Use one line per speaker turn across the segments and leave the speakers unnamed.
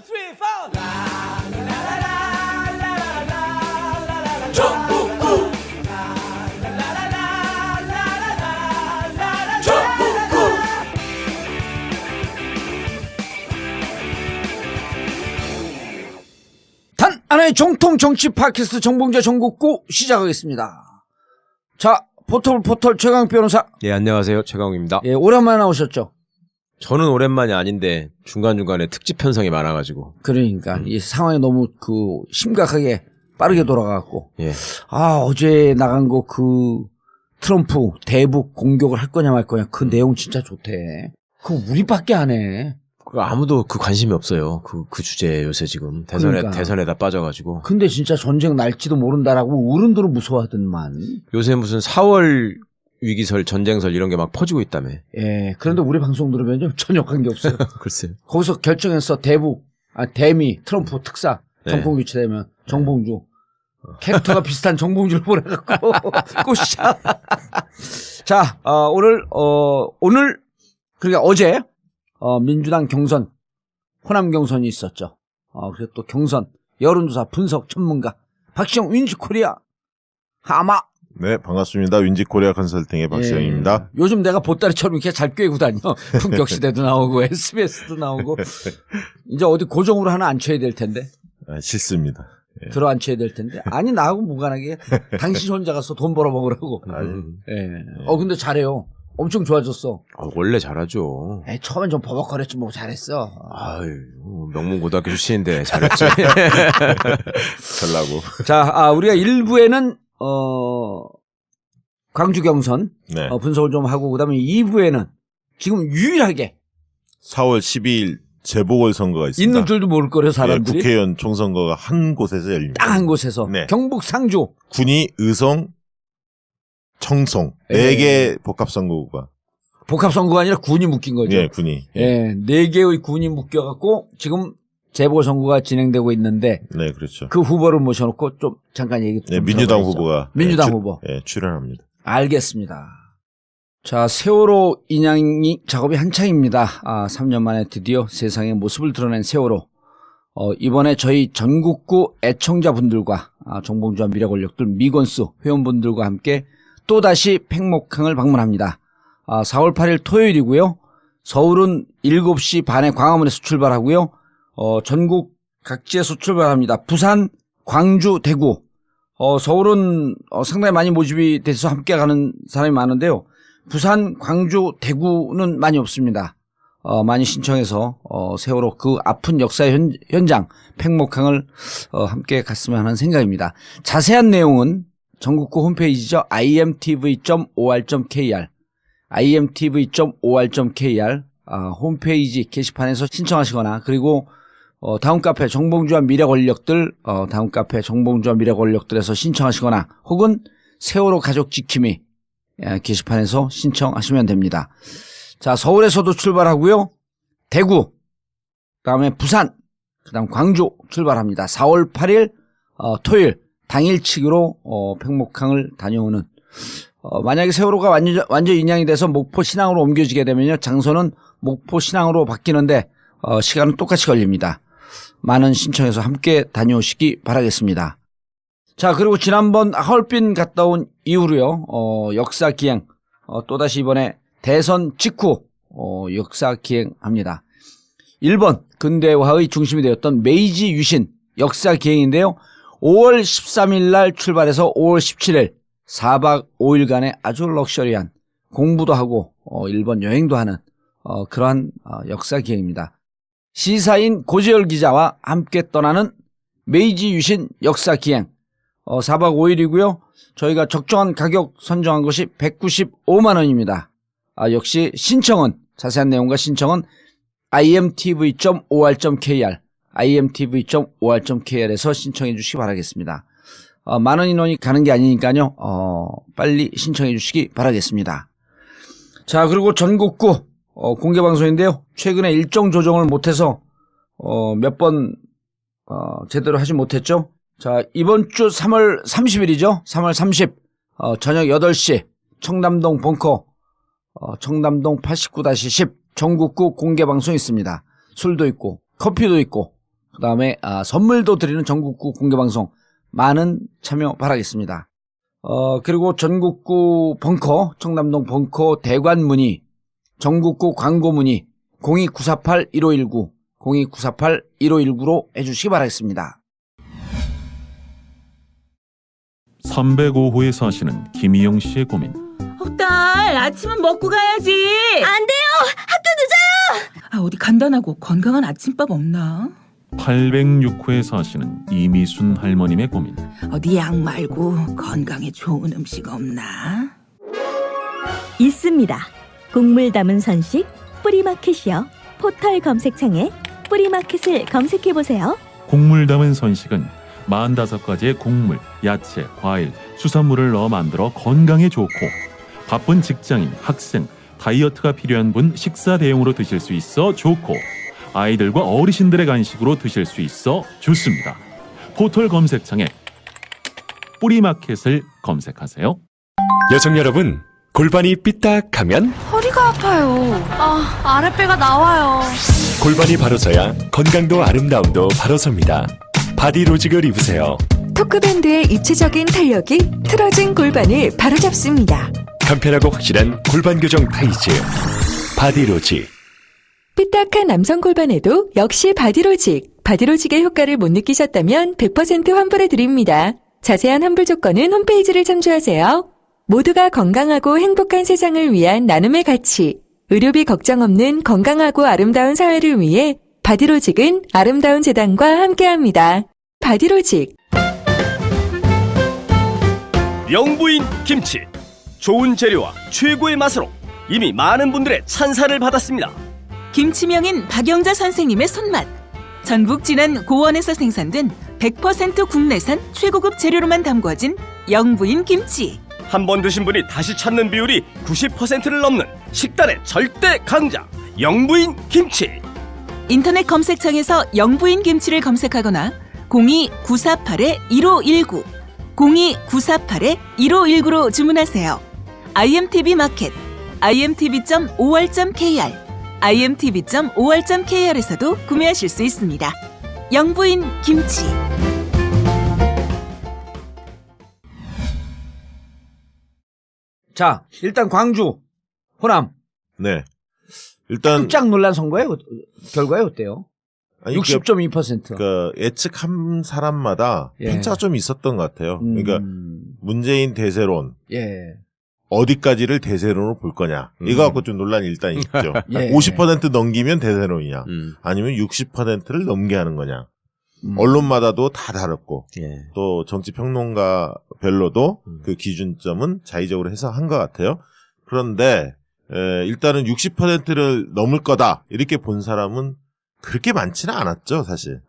three, four. 전국구 전국구 단 하나의 정통 정치 팟캐스트 정봉재 전국구 시작하겠습니다. 자, 포털 최강 변호사.
예, 안녕하세요. 최강욱입니다.
예, 오랜만에 나오셨죠?
저는 오랜만이 아닌데 중간중간에 특집 편성이 많아가지고.
그러니까 이 상황이 너무 심각하게 빠르게 돌아가고.
예.
어제 나간 거 트럼프 대북 공격을 할 거냐 말 거냐 그 내용 진짜 좋대. 그거 우리밖에 안 해.
아무도 관심이 없어요. 그 주제에 요새 지금 대선에다 빠져가지고.
근데 진짜 전쟁 날지도 모른다라고 어른들은 무서워하더만.
요새 무슨 4월 위기설, 전쟁설 이런 게 막 퍼지고 있다며.
예. 그런데 우리 방송 들으면 전혀 관계 없어요.
글쎄요.
거기서 결정해서 대미 트럼프 특사 정권 교체되면 정봉주 캐릭터가 비슷한 정봉주를 보내갖고 꼬시자. 자, 오늘 그러니까 어제 민주당 경선 호남 경선이 있었죠. 그리고 또 경선 여론조사 분석 전문가 박시영 윈지코리아 하마.
네, 반갑습니다. 윈지코리아 컨설팅의 박시영입니다.
예, 요즘 내가 보따리처럼 이렇게 잘 꿰고 다녀. 품격시대도 나오고 SBS도 나오고 이제 어디 고정으로 하나 앉혀야 될 텐데.
싫습니다. 예.
들어 앉혀야 될 텐데. 아니, 나하고 무관하게 당신 혼자 가서 돈 벌어 먹으라고. 예. 근데 잘해요. 엄청 좋아졌어.
원래 잘하죠.
처음엔 좀 버벅거렸지 뭐 잘했어.
아유, 명문고등학교 출신인데 잘했지.
잘나고.
자, 우리가 1부에는 광주 경선
네.
분석을 좀 하고 그다음에 2부에는 지금 유일하게
4월 12일 재보궐선거가 있습니다.
있는 줄도 모를 거래요, 사람들이.
예, 국회의원 총선거가 한 곳에서 열립니다.
딱 한 곳에서.
네.
경북 상주.
군위, 의성, 청송 4개 복합선거구가.
복합선거가 아니라 군이 묶인 거죠.
예, 군위.
예, 4개의 군이 묶여갖고 지금 재보궐선거가 진행되고 있는데
네, 그렇죠.
그 후보를 모셔놓고 좀 잠깐 얘기 좀
민주당
들어봐야죠.
후보가
민주당 후보.
출연합니다.
알겠습니다. 자, 세월호 인양 작업이 한창입니다. 3년 만에 드디어 세상의 모습을 드러낸 세월호. 이번에 저희 전국구 애청자분들과 정봉주와 미래권력들 미건수 회원분들과 함께 또다시 팽목항을 방문합니다. 4월 8일 토요일이고요. 서울은 7시 반에 광화문에서 출발하고요. 전국 각지에서 출발합니다. 부산, 광주, 대구. 서울은 상당히 많이 모집이 돼서 함께 가는 사람이 많은데요. 부산, 광주, 대구는 많이 없습니다. 많이 신청해서 세월호 그 아픈 역사의 현장 팽목항을 함께 갔으면 하는 생각입니다. 자세한 내용은 전국구 홈페이지죠. imtv.or.kr imtv.or.kr 홈페이지 게시판에서 신청하시거나 그리고 다음 카페 정봉주와 미래 권력들 다음 카페 정봉주와 미래 권력들에서 신청하시거나 혹은 세월호 가족 지킴이 게시판에서 신청하시면 됩니다. 자, 서울에서도 출발하고요. 대구, 그다음에 부산, 그다음 광주 출발합니다. 4월 8일 토요일 당일치기로 팽목항을 다녀오는 만약에 세월호가 완전 인양이 돼서 목포 신항으로 옮겨지게 되면요. 장소는 목포 신항으로 바뀌는데 시간은 똑같이 걸립니다. 많은 신청해서 함께 다녀오시기 바라겠습니다. 자, 그리고 지난번 하얼빈 갔다 온 이후로요. 역사 기행 또다시 이번에 대선 직후 역사 기행합니다. 1번 근대화의 중심이 되었던 메이지 유신 역사 기행인데요. 5월 13일 날 출발해서 5월 17일 4박 5일간의 아주 럭셔리한 공부도 하고 일본 여행도 하는 그러한 역사 기행입니다. 시사인 고재열 기자와 함께 떠나는 메이지 유신 역사 기행 4박 5일이고요. 저희가 적정한 가격 선정한 것이 195만 원입니다. 역시 신청은 자세한 내용과 신청은 imtv.or.kr imtv.or.kr에서 신청해 주시기 바라겠습니다. 많은 인원이 가는 게 아니니까요. 빨리 신청해 주시기 바라겠습니다. 자, 그리고 전국구 공개방송인데요. 최근에 일정 조정을 못해서 몇 번 제대로 하지 못했죠. 자, 이번 주 3월 30일이죠. 3월 30 저녁 8시 청담동 벙커 청담동 89-10 전국구 공개방송 있습니다. 술도 있고 커피도 있고 그다음에 선물도 드리는 전국구 공개방송 많은 참여 바라겠습니다. 그리고 전국구 벙커, 청담동 벙커 대관 문의, 전국구 광고 문의 02948-1519, 02948-1519로 해주시기 바라겠습니다.
305호에 사시는 김희영 씨의 고민.
딸, 아침은 먹고 가야지.
안 돼요! 학교 늦어요!
어디 간단하고 건강한 아침밥 없나?
806호에 사시는 이미순 할머님의 고민.
어디 약 말고 건강에 좋은 음식 없나?
있습니다. 곡물 담은 선식 뿌리마켓이요. 포털 검색창에 뿌리마켓을 검색해보세요.
곡물 담은 선식은 45가지의 곡물, 야채, 과일, 수산물을 넣어 만들어 건강에 좋고 바쁜 직장인, 학생, 다이어트가 필요한 분 식사 대용으로 드실 수 있어 좋고 아이들과 어르신들의 간식으로 드실 수 있어 좋습니다. 포털 검색창에 뿌리마켓을 검색하세요.
여성 여러분, 골반이 삐딱하면
허리가 아파요. 아랫배가 나와요.
골반이 바로 서야 건강도 아름다움도 바로 섭니다. 바디로직을 입으세요.
토크밴드의 입체적인 탄력이 틀어진 골반을 바로잡습니다.
간편하고 확실한 골반 교정 타이즈 바디로직.
삐딱한 남성 골반에도 역시 바디로직. 바디로직의 효과를 못 느끼셨다면 100% 환불해드립니다. 자세한 환불 조건은 홈페이지를 참조하세요. 모두가 건강하고 행복한 세상을 위한 나눔의 가치. 의료비 걱정 없는 건강하고 아름다운 사회를 위해 바디로직은 아름다운 재단과 함께합니다. 바디로직.
영부인 김치. 좋은 재료와 최고의 맛으로 이미 많은 분들의 찬사를 받았습니다.
김치명인 박영자 선생님의 손맛. 전북 진안 고원에서 생산된 100% 국내산 최고급 재료로만 담궈진 영부인 김치.
한 번 드신 분이 다시 찾는 비율이 90%를 넘는 식단의 절대 강자 영부인 김치.
인터넷 검색창에서 영부인 김치를 검색하거나 02-948-1519, 02-948-1519로 주문하세요. IMTV 마켓, imtv.or.kr, imtv.or.kr에서도 구매하실 수 있습니다. 영부인 김치.
자, 일단 광주, 호남
네. 일단
깜짝 놀란 선거예요. 결과에 어때요?
아니,
60.2%.
그러니까 예측한 사람마다
예.
편차가 좀 있었던 것 같아요. 그러니까 문재인 대세론
예.
어디까지를 대세론으로 볼 거냐 이거 갖고 좀 논란이 일단 있죠.
예.
50% 넘기면 대세론이냐 아니면 60%를 넘게 하는 거냐. 언론마다도 다 다르고
예.
또 정치 평론가별로도 그 기준점은 자의적으로 해석한 것 같아요. 그런데 일단은 60%를 넘을 거다 이렇게 본 사람은 그렇게 많지는 않았죠, 사실.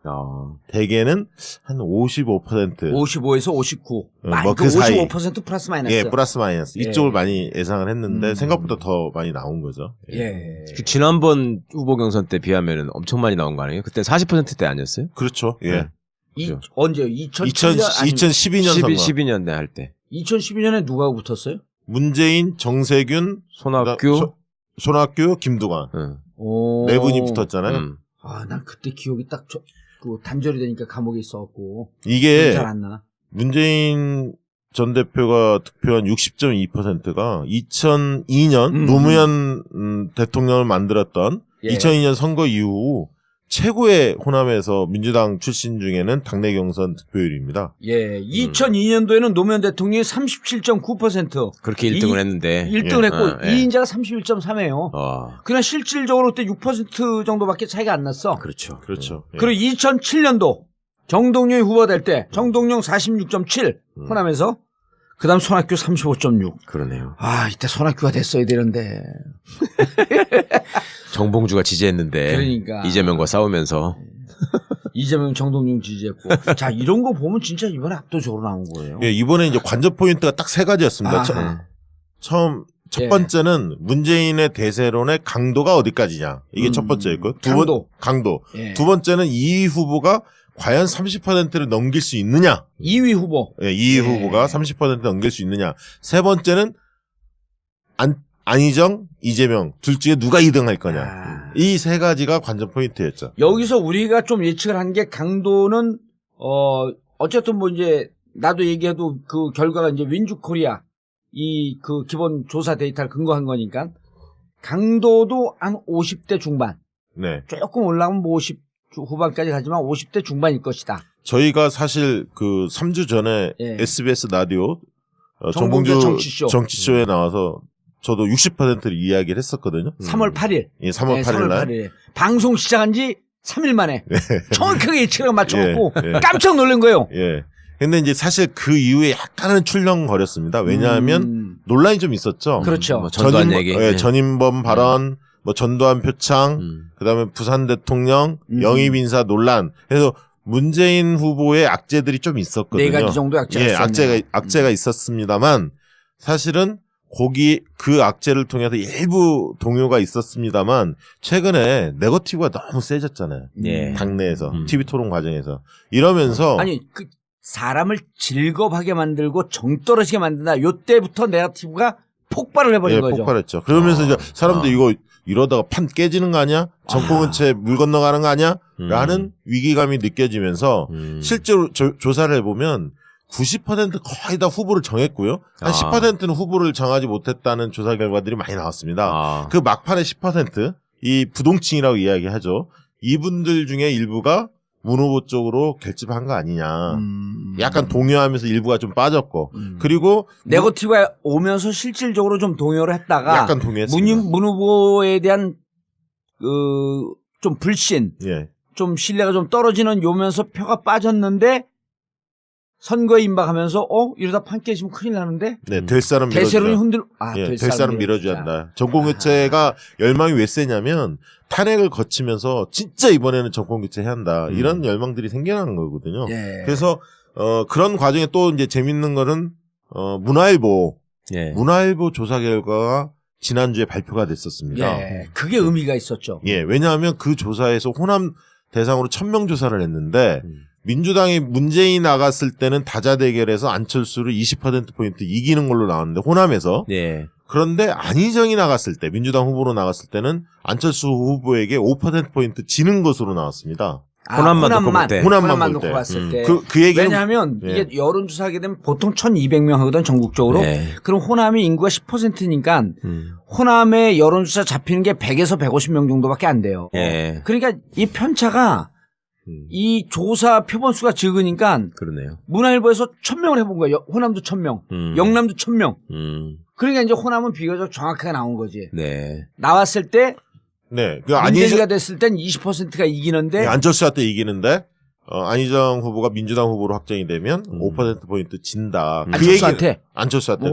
대개는 한 55%.
55에서 59.
뭐 그 사이.
55% 플러스 마이너스.
예, 플러스 마이너스.
예.
이쪽을 많이 예상을 했는데 생각보다 더 많이 나온 거죠.
예.
그 지난번 후보 경선 때 비하면은 엄청 많이 나온 거 아니에요? 그때 40%대 아니었어요?
그렇죠. 예.
그죠.
언제요?
2012년 선거.
12년대 할 때.
2012년에 누가 붙었어요?
문재인, 정세균,
손학규,
손학규, 김두관.
오.
네 분이 붙었잖아요.
난 그때 기억이 딱 그 단절이 되니까 감옥에 있어갖고.
이게
잘 안 나.
문재인 전 대표가 득표한 60.2%가 2002년 노무현 대통령을 만들었던
예.
2002년 선거 이후 최고의 호남에서 민주당 출신 중에는 당내 경선 득표율입니다.
예. 2002년도에는 노무현 대통령이 37.9%.
그렇게 1등을 했는데
1등을 했고
예.
2인자가 31.3이에요.
그냥
실질적으로 그때 6% 정도밖에 차이가 안 났어.
그렇죠.
그렇죠. 예.
그리고 2007년도 정동영이 후보가 될 때 정동영 46.7 호남에서 그다음 손학규 35.6.
그러네요.
이때 손학규가 됐어야 되는데.
정봉주가 지지했는데
그러니까.
이재명과 싸우면서
이재명 정동영 지지했고. 자, 이런 거 보면 진짜 이번에 압도적으로 나온 거예요.
예, 이번에 이제 관전 포인트가 딱 세 가지였습니다. 처음 첫 번째는 문재인의 대세론의 강도가 어디까지냐. 이게 첫 번째였고. 강도.
예.
두 번째는 이위 후보가 과연 30%를 넘길 수 있느냐. 2위
후보.
예, 2위 후보가 30% 넘길 수 있느냐. 세 번째는 안희정, 이재명 둘 중에 누가 2등 할 거냐.
아.
이 세 가지가 관전 포인트였죠.
여기서 우리가 좀 예측을 한 게 강도는 어쨌든 뭐 이제 나도 얘기해도 그 결과가 이제 윈주코리아 이 그 기본 조사 데이터를 근거한 거니까 강도도 한 50대 중반
네.
조금 올라가면 뭐 50 후반까지 가지만 50대 중반일 것이다.
저희가 사실 그 3주 전에
예.
SBS 라디오
정봉주
정봉주 정치쇼에 나와서 저도 60%를 이야기를 했었거든요.
3월 8일.
예, 3월 8일 날.
8일에 방송 시작한 지 3일 만에 정확하게 예측을 맞춰갖고
예, 예.
깜짝 놀란 거예요.
예. 근데 이제 사실 그 이후에 약간은 출렁거렸습니다. 왜냐하면 논란이 좀 있었죠.
그렇죠.
뭐 전두환 얘기.
예, 전인범 발언, 뭐 전두환 표창, 그다음에 부산 대통령 영입 인사 논란. 그래서 문재인 후보의 악재들이 좀 있었거든요.
4가지 정도 악재가
예,
있었네요.
악재가 있었습니다만 사실은 그 악재를 통해서 일부 동요가 있었습니다만 최근에 네거티브가 너무 세졌잖아요.
예.
당내에서 TV 토론 과정에서 이러면서
아니 그 사람을 즐겁하게 만들고 정 떨어지게 만든다. 요때부터 네거티브가 폭발을 해버린
예,
거죠.
폭발했죠. 그러면서 이제 사람들 이거 이러다가 판 깨지는 거 아니야? 정권 근처에 물 건너가는 거 아니야? 라는 위기감이 느껴지면서 실제로 조사를 해보면 90% 거의 다 후보를 정했고요. 한 10%는 후보를 정하지 못했다는 조사 결과들이 많이 나왔습니다. 그 막판에 10%, 이 부동층이라고 이야기하죠. 이분들 중에 일부가 문 후보 쪽으로 결집한 거 아니냐. 약간 동요하면서 일부가 좀 빠졌고. 그리고
네거티브가 오면서 실질적으로 좀 동요를 했다가
약간 동요했습니다.
문 후보에 대한 좀 불신,
예.
좀 신뢰가 좀 떨어지는 요면서 표가 빠졌는데 선거에 임박하면서 이러다 판 깨지면 큰일 나는데
네, 될 사람
대세론이 흔들
될 사람 밀어줘야 한다. 정권 교체가 열망이 왜 세냐면 탄핵을 거치면서 진짜 이번에는 정권 교체 해야 한다. 이런 열망들이 생겨나는 거거든요.
예.
그래서 그런 과정에 또 이제 재밌는 거는 문화일보 조사 결과가 지난주에 발표가 됐었습니다.
예. 그게 의미가 있었죠.
예, 왜냐하면 그 조사에서 호남 대상으로 1000명 조사를 했는데 민주당이 문재인 나갔을 때는 다자대결에서 안철수를 20%포인트 이기는 걸로 나왔는데 호남에서
예.
그런데 안희정이 나갔을 때 민주당 후보로 나갔을 때는 안철수 후보에게 5%포인트 지는 것으로 나왔습니다.
호남만 놓고 볼 때.
호남만
놓고
볼 때.
봤을 때.
그 얘기는
왜냐하면 이게 여론조사 하게 되면 보통 1200명 하거든 전국적으로.
네.
그럼 호남이 인구가 10%니까 호남의 여론조사 잡히는 게 100에서 150명 정도밖에 안 돼요.
예.
그러니까 이 편차가 이 조사 표본수가 적으니까
그러네요.
문화일보에서 1000명을 해본 거예요. 호남도 1000명, 영남도 1000명. 그러니까 이제 호남은 비교적 정확하게 나온 거지.
네.
나왔을 때
네. 그
문재인가 됐을 땐 20%가 이기는데
안철수한테 이기는데 안희정 후보가 민주당 후보로 확정이 되면 5%포인트 진다. 안철수한테.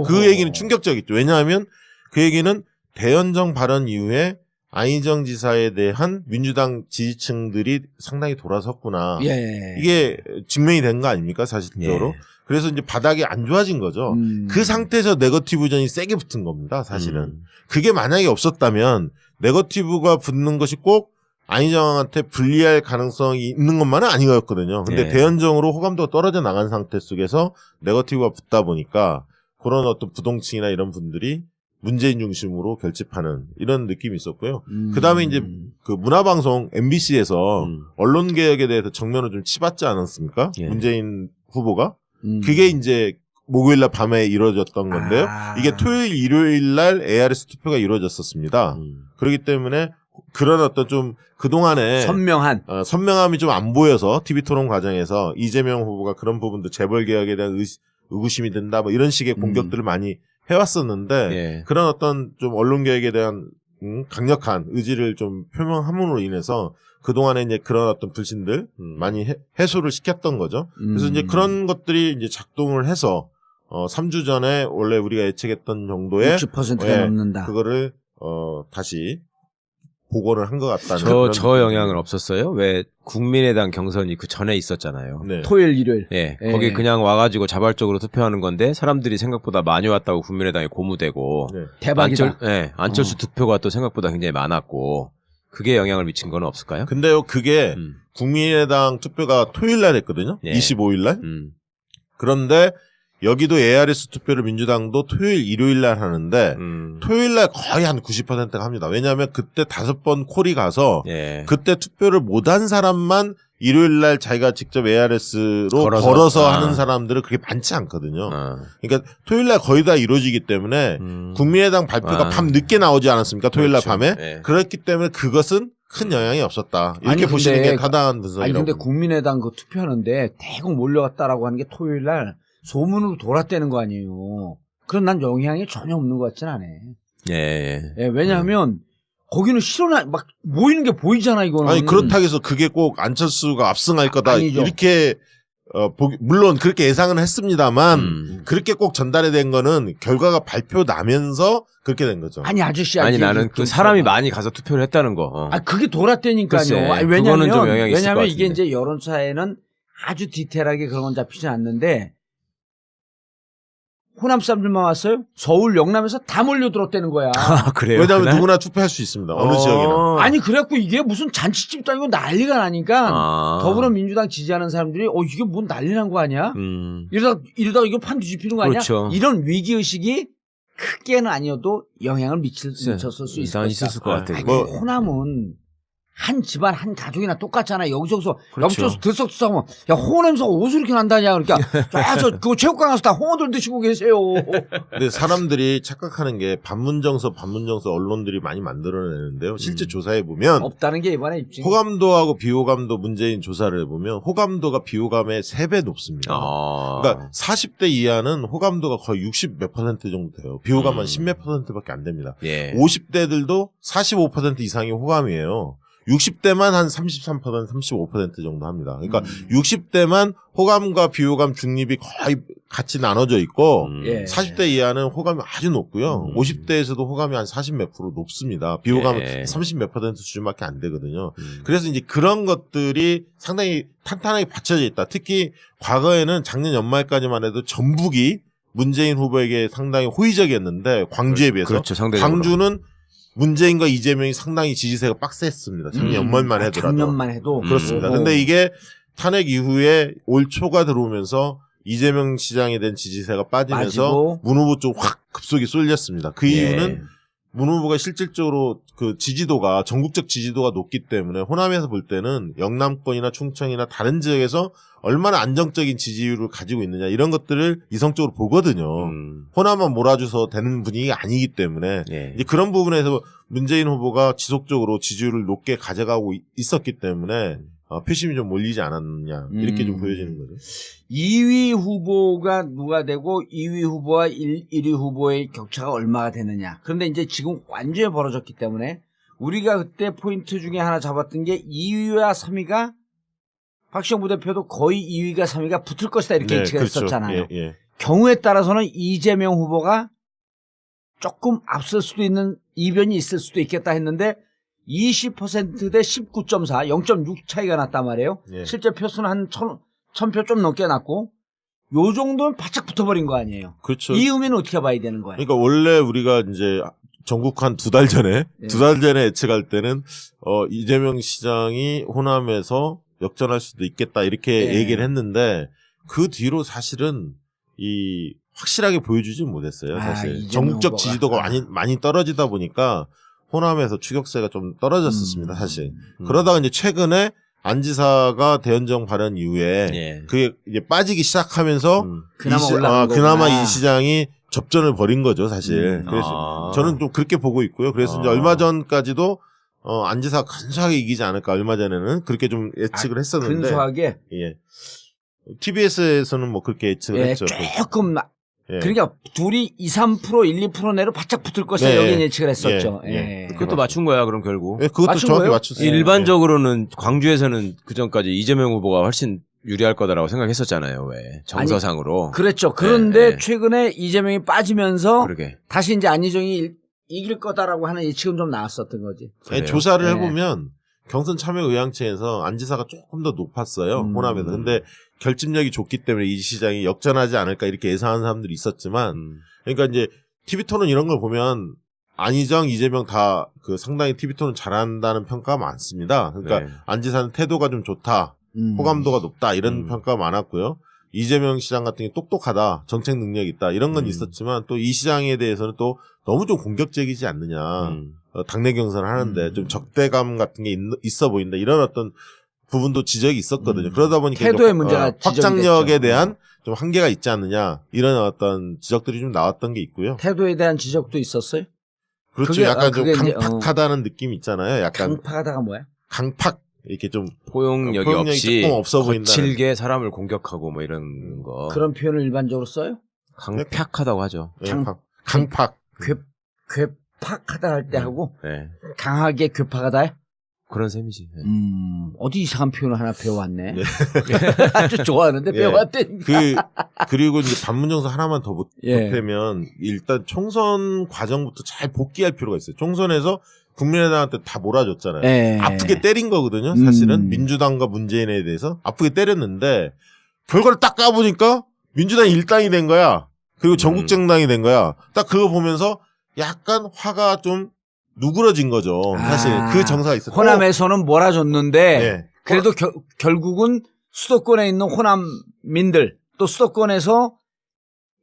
그 얘기는 충격적이죠. 왜냐하면 그 얘기는 대연정 발언 이후에 안희정 지사에 대한 민주당 지지층들이 상당히 돌아섰구나.
예.
이게 증명이 된 거 아닙니까? 사실적으로.
예.
그래서 이제 바닥이 안 좋아진 거죠. 그 상태에서 네거티브전이 세게 붙은 겁니다. 사실은. 그게 만약에 없었다면 네거티브가 붙는 것이 꼭 안희정한테 불리할 가능성이 있는 것만은 아니었거든요. 근데
예.
대연정으로 호감도가 떨어져 나간 상태 속에서 네거티브가 붙다 보니까 그런 어떤 부동층이나 이런 분들이 문재인 중심으로 결집하는 이런 느낌이 있었고요. 그 다음에 이제 그 문화방송 MBC에서 언론개혁에 대해서 정면으로 좀 치받지 않았습니까?
예.
문재인 후보가. 그게 이제 목요일 날 밤에 이루어졌던 건데요. 이게 토요일, 일요일 날 ARS 투표가 이루어졌었습니다. 그렇기 때문에 그런 어떤 좀 그동안에 선명함이 좀 안 보여서 TV 토론 과정에서 이재명 후보가 그런 부분도 재벌개혁에 대한 의구심이 든다 뭐 이런 식의 공격들을 많이 해왔었는데
예.
그런 어떤 좀 언론개혁에 대한 강력한 의지를 좀 표명함으로 인해서 그동안에 이제 그런 어떤 불신들 많이 해소를 시켰던 거죠. 그래서 이제 그런 것들이 이제 작동을 해서 3주 전에 원래 우리가 예측했던 정도의
60%가 넘는다.
그거를 다시 복원을 한 것 같다는
저 영향은 없었어요? 왜 국민의당 경선이 그 전에 있었잖아요.
네.
토요일, 일요일.
예. 거기 그냥 와가지고 자발적으로 투표하는 건데 사람들이 생각보다 많이 왔다고 국민의당이 고무되고
네.
대박이다.
안철수 투표가 또 생각보다 굉장히 많았고 그게 영향을 미친 건 없을까요?
근데요, 그게 국민의당 투표가 토요일 날 했거든요.
예.
25일 날. 그런데 여기도 ARS 투표를 민주당도 토요일, 일요일 날 하는데 토요일 날 거의 한 90%가 합니다. 왜냐하면 그때 5번 콜이 가서
예.
그때 투표를 못한 사람만 일요일 날 자기가 직접 ARS로 걸어서 하는 사람들은 그게 많지 않거든요. 그러니까 토요일 날 거의 다 이루어지기 때문에 국민의당 발표가 밤 늦게 나오지 않았습니까? 토요일 날
그렇죠.
밤에.
예.
그렇기 때문에 그것은 큰 영향이 없었다. 이렇게
아니,
보시는
근데
게 타당한 분석이라고.
아니 근데
봅니다.
국민의당 그 투표하는데 대거 몰려갔다라고 하는 게 토요일 날 소문으로 돌았다는 거 아니에요. 그럼 난 영향이 전혀 없는 것 같진 않아.
예.
예, 왜냐하면 거기는 실어나 막 모이는 게 보이잖아 이거는.
아니 그렇다고 해서 그게 꼭 안철수가 압승할 거다.
아니죠.
이렇게 물론 그렇게 예상은 했습니다만 그렇게 꼭 전달이 된 거는 결과가 발표 나면서 그렇게 된 거죠.
아니 아저씨
아니 나는 그 사람이 많이 가서 투표를 했다는 거.
아 그게 돌았다니까요.
글쎄,
아니,
그거는 좀 영향이 있을 것
왜냐면 이게
같은데.
이제 여론사에는 아주 디테일하게 그런 건 잡히진 않는데 호남 사람들만 왔어요? 서울 영남에서 다 몰려들었다는 거야.
아, 그래요?
왜냐하면
그날?
누구나 투표할 수 있습니다. 어느 지역이나.
아니 그래갖고 이게 무슨 잔치집도 아니고 난리가 나니까
아.
더불어민주당 지지하는 사람들이 이게 뭔 난리 난 거 아니야? 이러다가 이거 판 뒤집히는 거 아니야?
그렇죠.
이런 위기의식이 크게는 아니어도 영향을 미쳤을 수 있을 것이다.
있었을 것 같아요.
아니,
뭐-
호남은 한 집안 한 가족이나 똑같잖아. 여기저기서
그렇죠.
옆쪽에서 들썩들썩하면 야 홍어 냄새가 어디서 이렇게 난다냐. 그러니까 저 그거 체육관 가서 다 홍어들 드시고 계세요.
근데 사람들이 착각하는 게 반문정서 언론들이 많이 만들어내는데요. 실제 조사해 보면
없다는 게 이번에 입증.
호감도하고 비호감도 문재인 조사를 해보면 호감도가 비호감의 3배 높습니다. 그러니까 40대 이하는 호감도가 거의 60 몇 % 정도 돼요. 비호감은 10 몇 %밖에 안 됩니다.
예.
50대들도 45% 이상이 호감이에요. 60대만 한 33%, 35% 정도 합니다. 그러니까 60대만 호감과 비호감 중립이 거의 같이 나눠져 있고
예.
40대 이하는 호감이 아주 높고요. 50대에서도 호감이 한 40 몇 프로 높습니다. 비호감은
예.
30 몇 % 수준밖에 안 되거든요. 그래서 이제 그런 것들이 상당히 탄탄하게 받쳐져 있다. 특히 과거에는 작년 연말까지만 해도 전북이 문재인 후보에게 상당히 호의적이었는데 광주에 비해서
그렇죠. 상대적으로.
광주는 문재인과 이재명이 상당히 지지세가 빡셌습니다. 작년 연말만 해더라도.
작년만 해도
그렇습니다. 근데 이게 탄핵 이후에 올 초가 들어오면서 이재명 시장에 대한 지지세가 빠지면서
빠지고.
문 후보 쪽 확 급속히 쏠렸습니다. 그 이유는 문 후보가 실질적으로 그 지지도가 전국적 지지도가 높기 때문에 호남에서 볼 때는 영남권이나 충청이나 다른 지역에서 얼마나 안정적인 지지율을 가지고 있느냐 이런 것들을 이성적으로 보거든요. 호남만 몰아줘서 되는 분위기가 아니기 때문에
예.
이제 그런 부분에서 문재인 후보가 지속적으로 지지율을 높게 가져가고 있었기 때문에 표심이 좀 몰리지 않았느냐 이렇게 좀 보여지는 거죠.
2위 후보가 누가 되고 2위 후보와 1위 후보의 격차가 얼마가 되느냐. 그런데 이제 지금 완전히 벌어졌기 때문에 우리가 그때 포인트 중에 하나 잡았던 게 2위와 3위가 박시영 부대표도 거의 2위가 3위가 붙을 것이다 이렇게 예측을
그렇죠.
했었잖아요.
예, 예.
경우에 따라서는 이재명 후보가 조금 앞설 수도 있는 이변이 있을 수도 있겠다 했는데 20%대 19.4, 0.6 차이가 났단 말이에요.
예.
실제 표수는 한 1000표 좀 넘게 났고 요 정도는 바짝 붙어버린 거 아니에요.
그렇죠.
이 의미는 어떻게 봐야 되는 거예요?
그러니까 원래 우리가 이제 전국 한 2달 전에
예.
2달 전에 예측할 때는 이재명 시장이 호남에서 역전할 수도 있겠다 이렇게
예.
얘기를 했는데 그 뒤로 사실은 이 확실하게 보여주진 못했어요. 사실
이재명
전국적
후보가.
지지도가 많이 떨어지다 보니까 호남에서 추격세가 좀 떨어졌었습니다. 사실 그러다가 이제 최근에 안 지사가 대연정 발언 이후에
예.
그게 이제 빠지기 시작하면서
그나마
이
올라간
그나마
거구나.
이 시장이 접전을 벌인 거죠, 사실. 그래서 저는 좀 그렇게 보고 있고요. 그래서 이제 얼마 전까지도 안 지사 근소하게 이기지 않을까 얼마 전에는 그렇게 좀 예측을 했었는데
근소하게
예. TBS에서는 뭐 그렇게 예측을 했죠.
조금
예.
그러니까 둘이 2, 3%, 1, 2% 내로 바짝 붙을 것이다
네.
여기 예측을 했었죠.
예.
예.
그것도 맞춘 거야, 그럼 결국.
예, 그것도
맞춘
정확히
거예요?
맞췄어요.
일반적으로는 광주에서는 그 전까지 이재명 후보가 훨씬 유리할 거다라고 생각했었잖아요. 왜? 정서상으로.
그랬죠. 그런데
예.
최근에 이재명이 빠지면서
그러게.
다시 이제 안희정이 이길 거다라고 하는 예측은 좀 나왔었던 거지.
예.
그래요?
조사를
예.
해보면 경선 참여 의향체에서 안 지사가 조금 더 높았어요. 호남에서. 근데 결집력이 좋기 때문에 이 시장이 역전하지 않을까 이렇게 예상하는 사람들이 있었지만 그러니까 이제 TV토론 이런 걸 보면 안희정, 이재명 다 그 상당히 TV토론 잘한다는 평가가 많습니다. 그러니까
네.
안 지사는 태도가 좀 좋다. 호감도가 높다 이런 평가가 많았고요. 이재명 시장 같은 게 똑똑하다, 정책 능력 있다 이런 건 있었지만 또 이 시장에 대해서는 또 너무 좀 공격적이지 않느냐. 당내 경선을 하는데 좀 적대감 같은 게 있어 보인다 이런 어떤 부분도 지적이 있었거든요. 그러다 보니까
태도의
이제
문제가
확장력에
지적이 됐죠.
대한 좀 한계가 있지 않느냐 이런 어떤 지적들이 좀 나왔던 게 있고요.
태도에 대한 지적도 있었어요?
그렇죠.
그게-
약간 좀
그게 이제,
강팍하다는 느낌 있잖아요. 약간
강파하다가 뭐야?
강팍 이렇게 좀
포용력이
포용력이
없이
조금 없어 보인다는.
거칠게 사람을 공격하고 뭐 이런 거.
그런 표현을 일반적으로 써요?
강팍하다고 하죠.
예,
강-
강팍.
괴팍하다 할 때 하고
네.
강하게 괴팍하다.
그런 셈이지. 네.
어디 이상한 표현을 하나 배워왔네.
네.
아주 좋아하는데
예.
배워왔다니까.
그리고 이제 반문정서 하나만 더
예.
보태면 일단 총선 과정부터 잘 복귀할 필요가 있어요. 총선에서 국민의당한테 다 몰아줬잖아요.
예.
아프게 때린 거거든요. 사실은 민주당과 문재인에 대해서 아프게 때렸는데 결과를 딱 까보니까 민주당이 일당이 된 거야. 그리고 전국정당이 된 거야. 딱 그거 보면서 약간 화가 좀 누그러진 거죠. 사실 그 정사가 있었어요.
호남에서는 몰아줬는데
네.
그래도 결국은 수도권에 있는 호남민들 또 수도권에서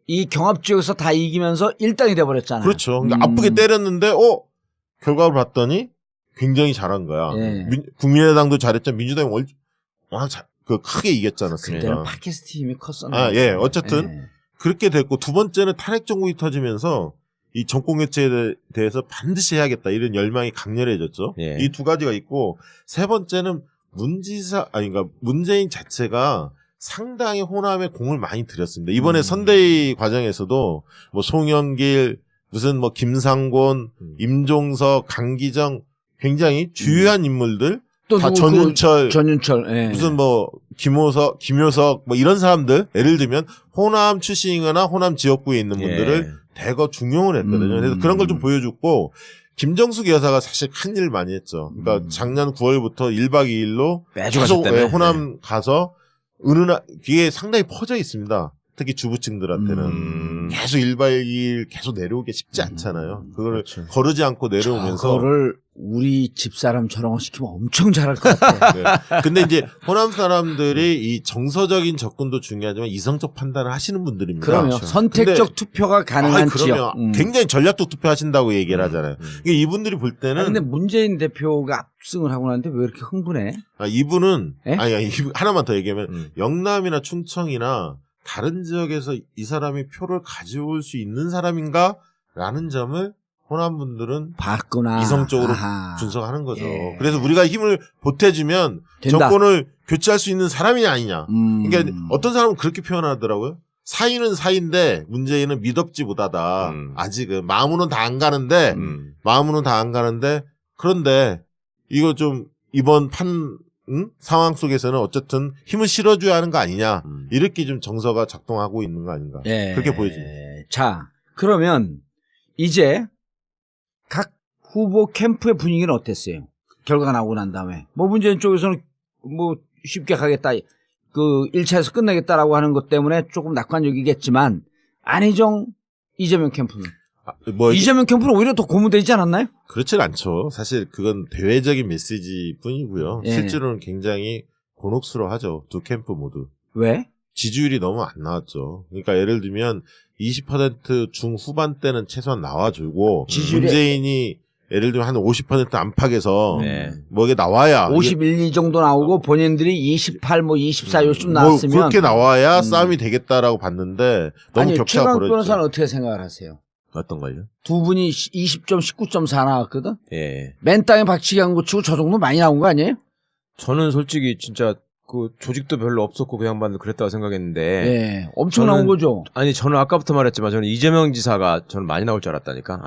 이 경합지역에서 다 이기면서 일당이 돼버렸잖아요.
그렇죠. 그러니까 아프게 때렸는데 결과를 봤더니 굉장히 잘한 거야.
예.
국민의당도 잘했지만 민주당이 워낙 크게 이겼지 않았습니까?
그때는 팟캐스트 힘이 컸었나.
예. 어쨌든 그렇게 됐고 두 번째는 탄핵 정국이 터지면서 이 정권 교체에 대해서 반드시 해야겠다 이런 열망이 강렬해졌죠.
예.
이 두 가지가 있고 세 번째는 그러니까 문재인 자체가 상당히 호남에 공을 많이 들였습니다. 이번에 선대위 과정에서도 뭐 송영길 무슨 뭐 김상곤, 임종석, 강기정 굉장히 주요한 인물들
또
다
누구
전윤철
예.
무슨 뭐 김효석 뭐 이런 사람들 예를 들면 호남 출신이거나 호남 지역구에 있는 분들을 대거 중용을 했거든요. 그래서 그런 걸 좀 보여줬고 김정숙 여사가 사실 큰 일을 많이 했죠. 그러니까 작년 9월부터 1박 2일로
매주
계속
가셨다며.
호남 가서 뒤에 상당히 퍼져 있습니다. 특히 주부층들한테는 계속 1박 2일 계속 내려오기 쉽지 않잖아요. 그걸
그렇죠.
거르지 않고 내려오면서
그거를 우리 집사람처럼 시키면 엄청 잘할 것 같아.
네. 근데 이제 호남 사람들이 이 정서적인 접근도 중요하지만 이성적 판단을 하시는 분들입니다.
그러면 선택적
근데-
투표가 가능한 지역.
그러면 굉장히 전략적 투표하신다고 얘기를 하잖아요. 그러니까 이분들이 볼 때는
근데 문재인 대표가 압승을 하고 나는데 왜 이렇게 흥분해?
이분은
예?
하나만 더 얘기하면 영남이나 충청이나 다른 지역에서 이 사람이 표를 가져올 수 있는 사람인가라는 점을 호남 분들은
봤구나.
이성적으로
아하.
분석하는 거죠.
예.
그래서 우리가 힘을 보태주면
된다.
정권을 교체할 수 있는 사람이 아니냐.
음.
그러니까 어떤 사람은 그렇게 표현하더라고요. 사인은 사인데 문재인은 미덥지 못하다. 아직은 마음으로는 다 안 가는데 그런데 이거 좀 이번 상황 속에서는 어쨌든 힘을 실어줘야 하는 거 아니냐. 이렇게 좀 정서가 작동하고 있는 거 아닌가.
예.
그렇게 보여집니다.
자, 그러면 이제 각 후보 캠프의 분위기는 어땠어요? 결과가 나오고 난 다음에. 뭐 문재인 쪽에서는 뭐 쉽게 가겠다. 그 1차에서 끝내겠다라고 하는 것 때문에 조금 낙관적이겠지만 안희정, 이재명 캠프는 이재명 캠프는 오히려 더 고무되지 않았나요?
그렇진 않죠. 사실 그건 대외적인 메시지 뿐이고요.
예.
실제로는 굉장히 곤혹스러워하죠. 두 캠프 모두.
왜?
지지율이 너무 안 나왔죠. 그러니까 예를 들면 20% 중후반대는 최소한 나와주고
지지율이-
문재인이 예를 들면 한 50% 안팎에서
네.
뭐 이게 나와야
51, 2 정도 나오고 본인들이 28, 뭐 24 요쯤
뭐
나왔으면
그렇게 나와야 싸움이 되겠다라고 봤는데 너무
아니,
격차가
최강 변호사는
벌어졌죠.
어떻게 생각을 하세요?
어떤 걸요?
두 분이 20점, 19.4 나왔거든?
예.
맨 땅에 박치기 한 거 치고 저 정도 많이 나온 거 아니에요?
저는 솔직히 진짜 그 조직도 별로 없었고 그 양반도 그랬다고 생각했는데
예, 엄청 나온
저는-
거죠.
아니 저는 아까부터 말했지만 저는 이재명 지사가 저는 많이 나올 줄 알았다니까.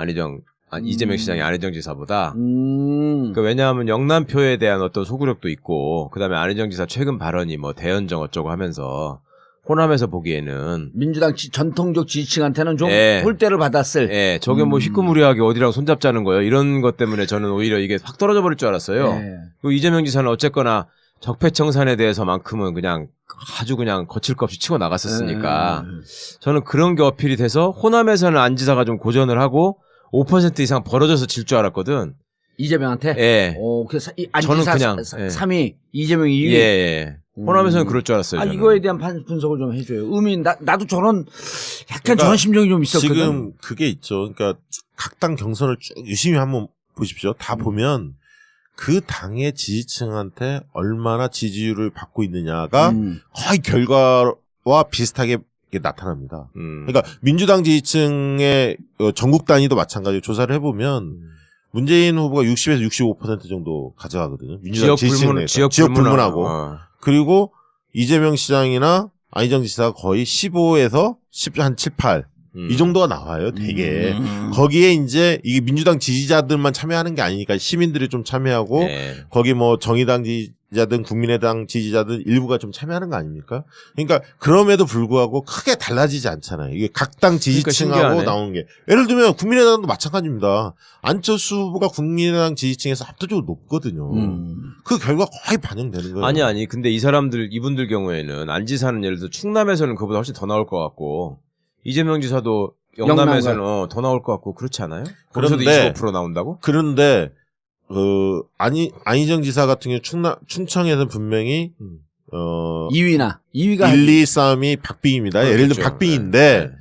이재명 시장이 안희정 지사보다. 그러니까 왜냐하면 영남표에 대한 어떤 소구력도 있고 그다음에 안희정 지사 최근 발언이 뭐 대연정 어쩌고 하면서 호남에서 보기에는
민주당 전통적 지지층한테는 좀
예.
홀대를 받았을.
예, 저게 뭐 희끄무리하게 어디랑 손잡자는 거예요. 이런 것 때문에 저는 오히려 이게 확 떨어져 버릴 줄 알았어요.
예.
그 이재명 지사는 어쨌거나 적폐청산에 대해서만큼은 그냥 아주 그냥 거칠 것 없이 치고 나갔었으니까 저는 그런 게 어필이 돼서 호남에서는 안 지사가 좀 고전을 하고 5% 이상 벌어져서 질 줄
이재명한테?
예.
그래서
저는
안지사
그냥,
3위, 이재명 2위.
예. 호남에서는 그럴 줄 알았어요. 저는.
이거에 대한 분석을 좀 해줘요. 나도 저런 약간
그러니까
저런 심정이 좀 있었거든.
지금 그게 있죠. 그러니까 각 당 경선을 쭉 유심히 한번 보십시오. 다 보면 그 당의 지지층한테 얼마나 지지율을 받고 있느냐가 거의 결과와 비슷하게 나타납니다. 그러니까 민주당 지지층의 전국 단위도 마찬가지로 조사를 해보면 문재인 후보가 60에서 65% 정도 가져가거든요. 민주당 지지층 내에서 지역 불문하고 그리고 이재명 시장이나 안희정 지사가 거의 15에서 한 7, 8 이 정도가 나와요, 되게. 거기에 이제 이게 민주당 지지자들만 참여하는 게 아니니까 시민들이 좀 참여하고
네.
거기 뭐 정의당 지지자든 국민의당 지지자든 일부가 좀 참여하는 거 아닙니까? 그러니까 그럼에도 불구하고 크게 달라지지 않잖아요. 이게 각 당 지지층하고
그러니까
나오는 게. 예를 들면 국민의당도 마찬가지입니다. 안철수 후보가 국민의당 지지층에서 압도적으로 높거든요. 그 결과 거의 반영되는 거예요.
아니. 근데 이분들 경우에는 안 지사는 예를 들어 충남에서는 그보다 훨씬 더 나올 것 같고 이재명 지사도 영남에서는 더 나올 것 같고 그렇지 않아요? 거기서도
그런데
25% 나온다고?
그런데 안희정 지사 같은 경우 충청에서는 분명히
2위가
1, 2, 3이 박빙입니다. 예를 들면 박빙인데
네.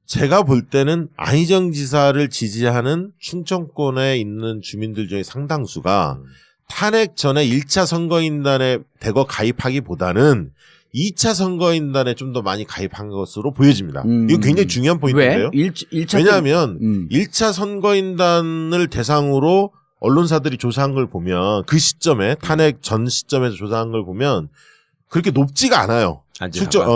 제가 볼 때는 안희정 지사를 지지하는 충청권에 있는 주민들 중에 상당수가 탄핵 전에 1차 선거인단에 대거 가입하기보다는 2차 선거인단에 좀 더 많이 가입한 것으로 보여집니다. 이거 굉장히 중요한 포인트인데요.
왜? 1차
왜냐하면 1차 선거인단을 대상으로 언론사들이 조사한 걸 보면 그 시점에 탄핵 전 시점에서 조사한 걸 보면 그렇게 높지가 않아요.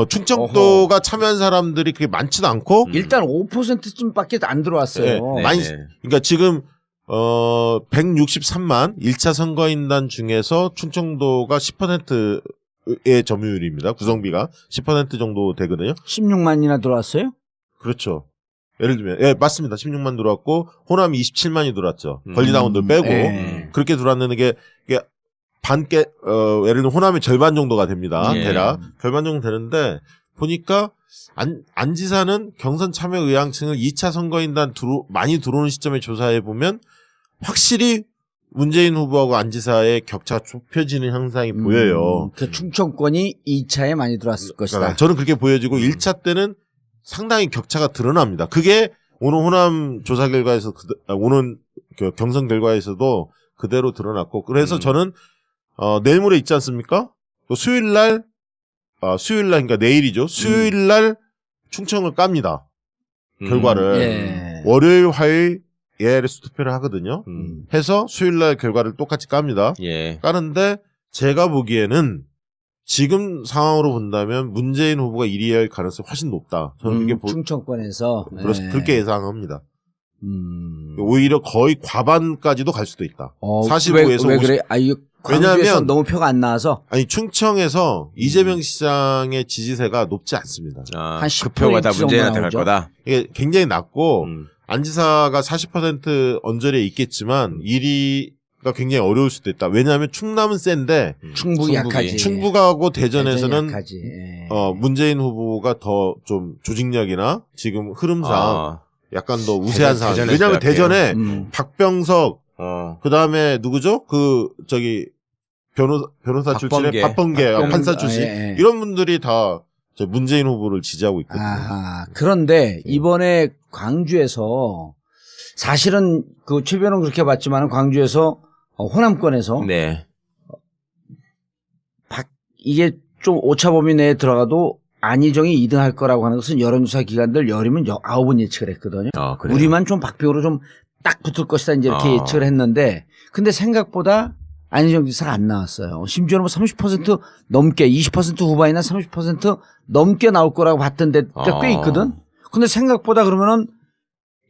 충청도가 참여한 사람들이 그렇게 많지도 않고
일단 5%쯤밖에 안 들어왔어요.
네, 많이 그러니까 지금 163만 1차 선거인단 중에서 충청도가 10%의 점유율입니다. 구성비가 10% 정도 되거든요.
16만이나 들어왔어요?
그렇죠. 예를 들면 맞습니다. 16만 들어왔고 호남이 27만이 들어왔죠. 권리당원들 빼고 그렇게 들어왔는 게 반께 예를 들면 호남의 절반 정도가 됩니다. 대략 절반 정도 되는데 보니까 안 지사는 경선 참여 의향층을 2차 선거인단 많이 들어오는 시점에 조사해 보면 확실히 문재인 후보하고 안 지사의 격차가 좁혀지는 현상이 보여요.
그 충청권이 2차에 많이 들어왔을 것이다.
저는 그렇게 보여지고 1차 때는 상당히 격차가 드러납니다. 그게 오늘 호남 조사 결과에서 오는 경선 결과에서도 그대로 드러났고 그래서 저는 내일 모레 있지 않습니까? 수요일날 그러니까 내일이죠. 수요일날 충청을 깝니다. 결과를 월요일 화요일 ARS 투표를 하거든요. 해서 수요일날 결과를 똑같이 깝니다. 까는데 제가 보기에는 지금 상황으로 본다면 문재인 후보가 1위 할 가능성이 훨씬 높다. 저는 그게
충청권에서
그렇게 예상합니다. 오히려 거의 과반까지도 갈 수도 있다. 45에서
왜
50.
그래? 왜냐하면 너무 표가 안 나와서.
아니 충청에서 이재명 시장의 지지세가 높지 않습니다.
한 10%
그 표가 다 문재인한테 갈 거다.
이게 굉장히 낮고 안 지사가 40% 언저리에 있겠지만 1위가 굉장히 어려울 수도 있다. 왜냐하면 충남은 센데
충북이 약하지.
충북하고 대전에서는
약하지.
문재인 후보가 더 좀 조직력이나 지금 흐름상 약간 더 우세한 상황. 왜냐하면 대전에 박병석 그다음에 누구죠? 변호사 출신의 박범계 판사 출신 이런 분들이 다 문재인 후보를 지지하고 있거든요.
그런데 이번에 광주에서 사실은 그 최변은 그렇게 봤지만 광주에서 호남권에서 이게 좀 오차범위 내에 들어가도 안희정이 2등 할 거라고 하는 것은 여론조사 기관들 열이면 9은 예측을 했거든요. 우리만 좀 박빙으로 좀 딱 붙을 것이다 이제 이렇게 예측을 했는데 근데 생각보다 안희정 지사가 안 나왔어요. 심지어는 뭐 30% 넘게 20% 후반이나 30% 넘게 나올 거라고 봤던 데가 꽤 있거든. 근데 생각보다 그러면은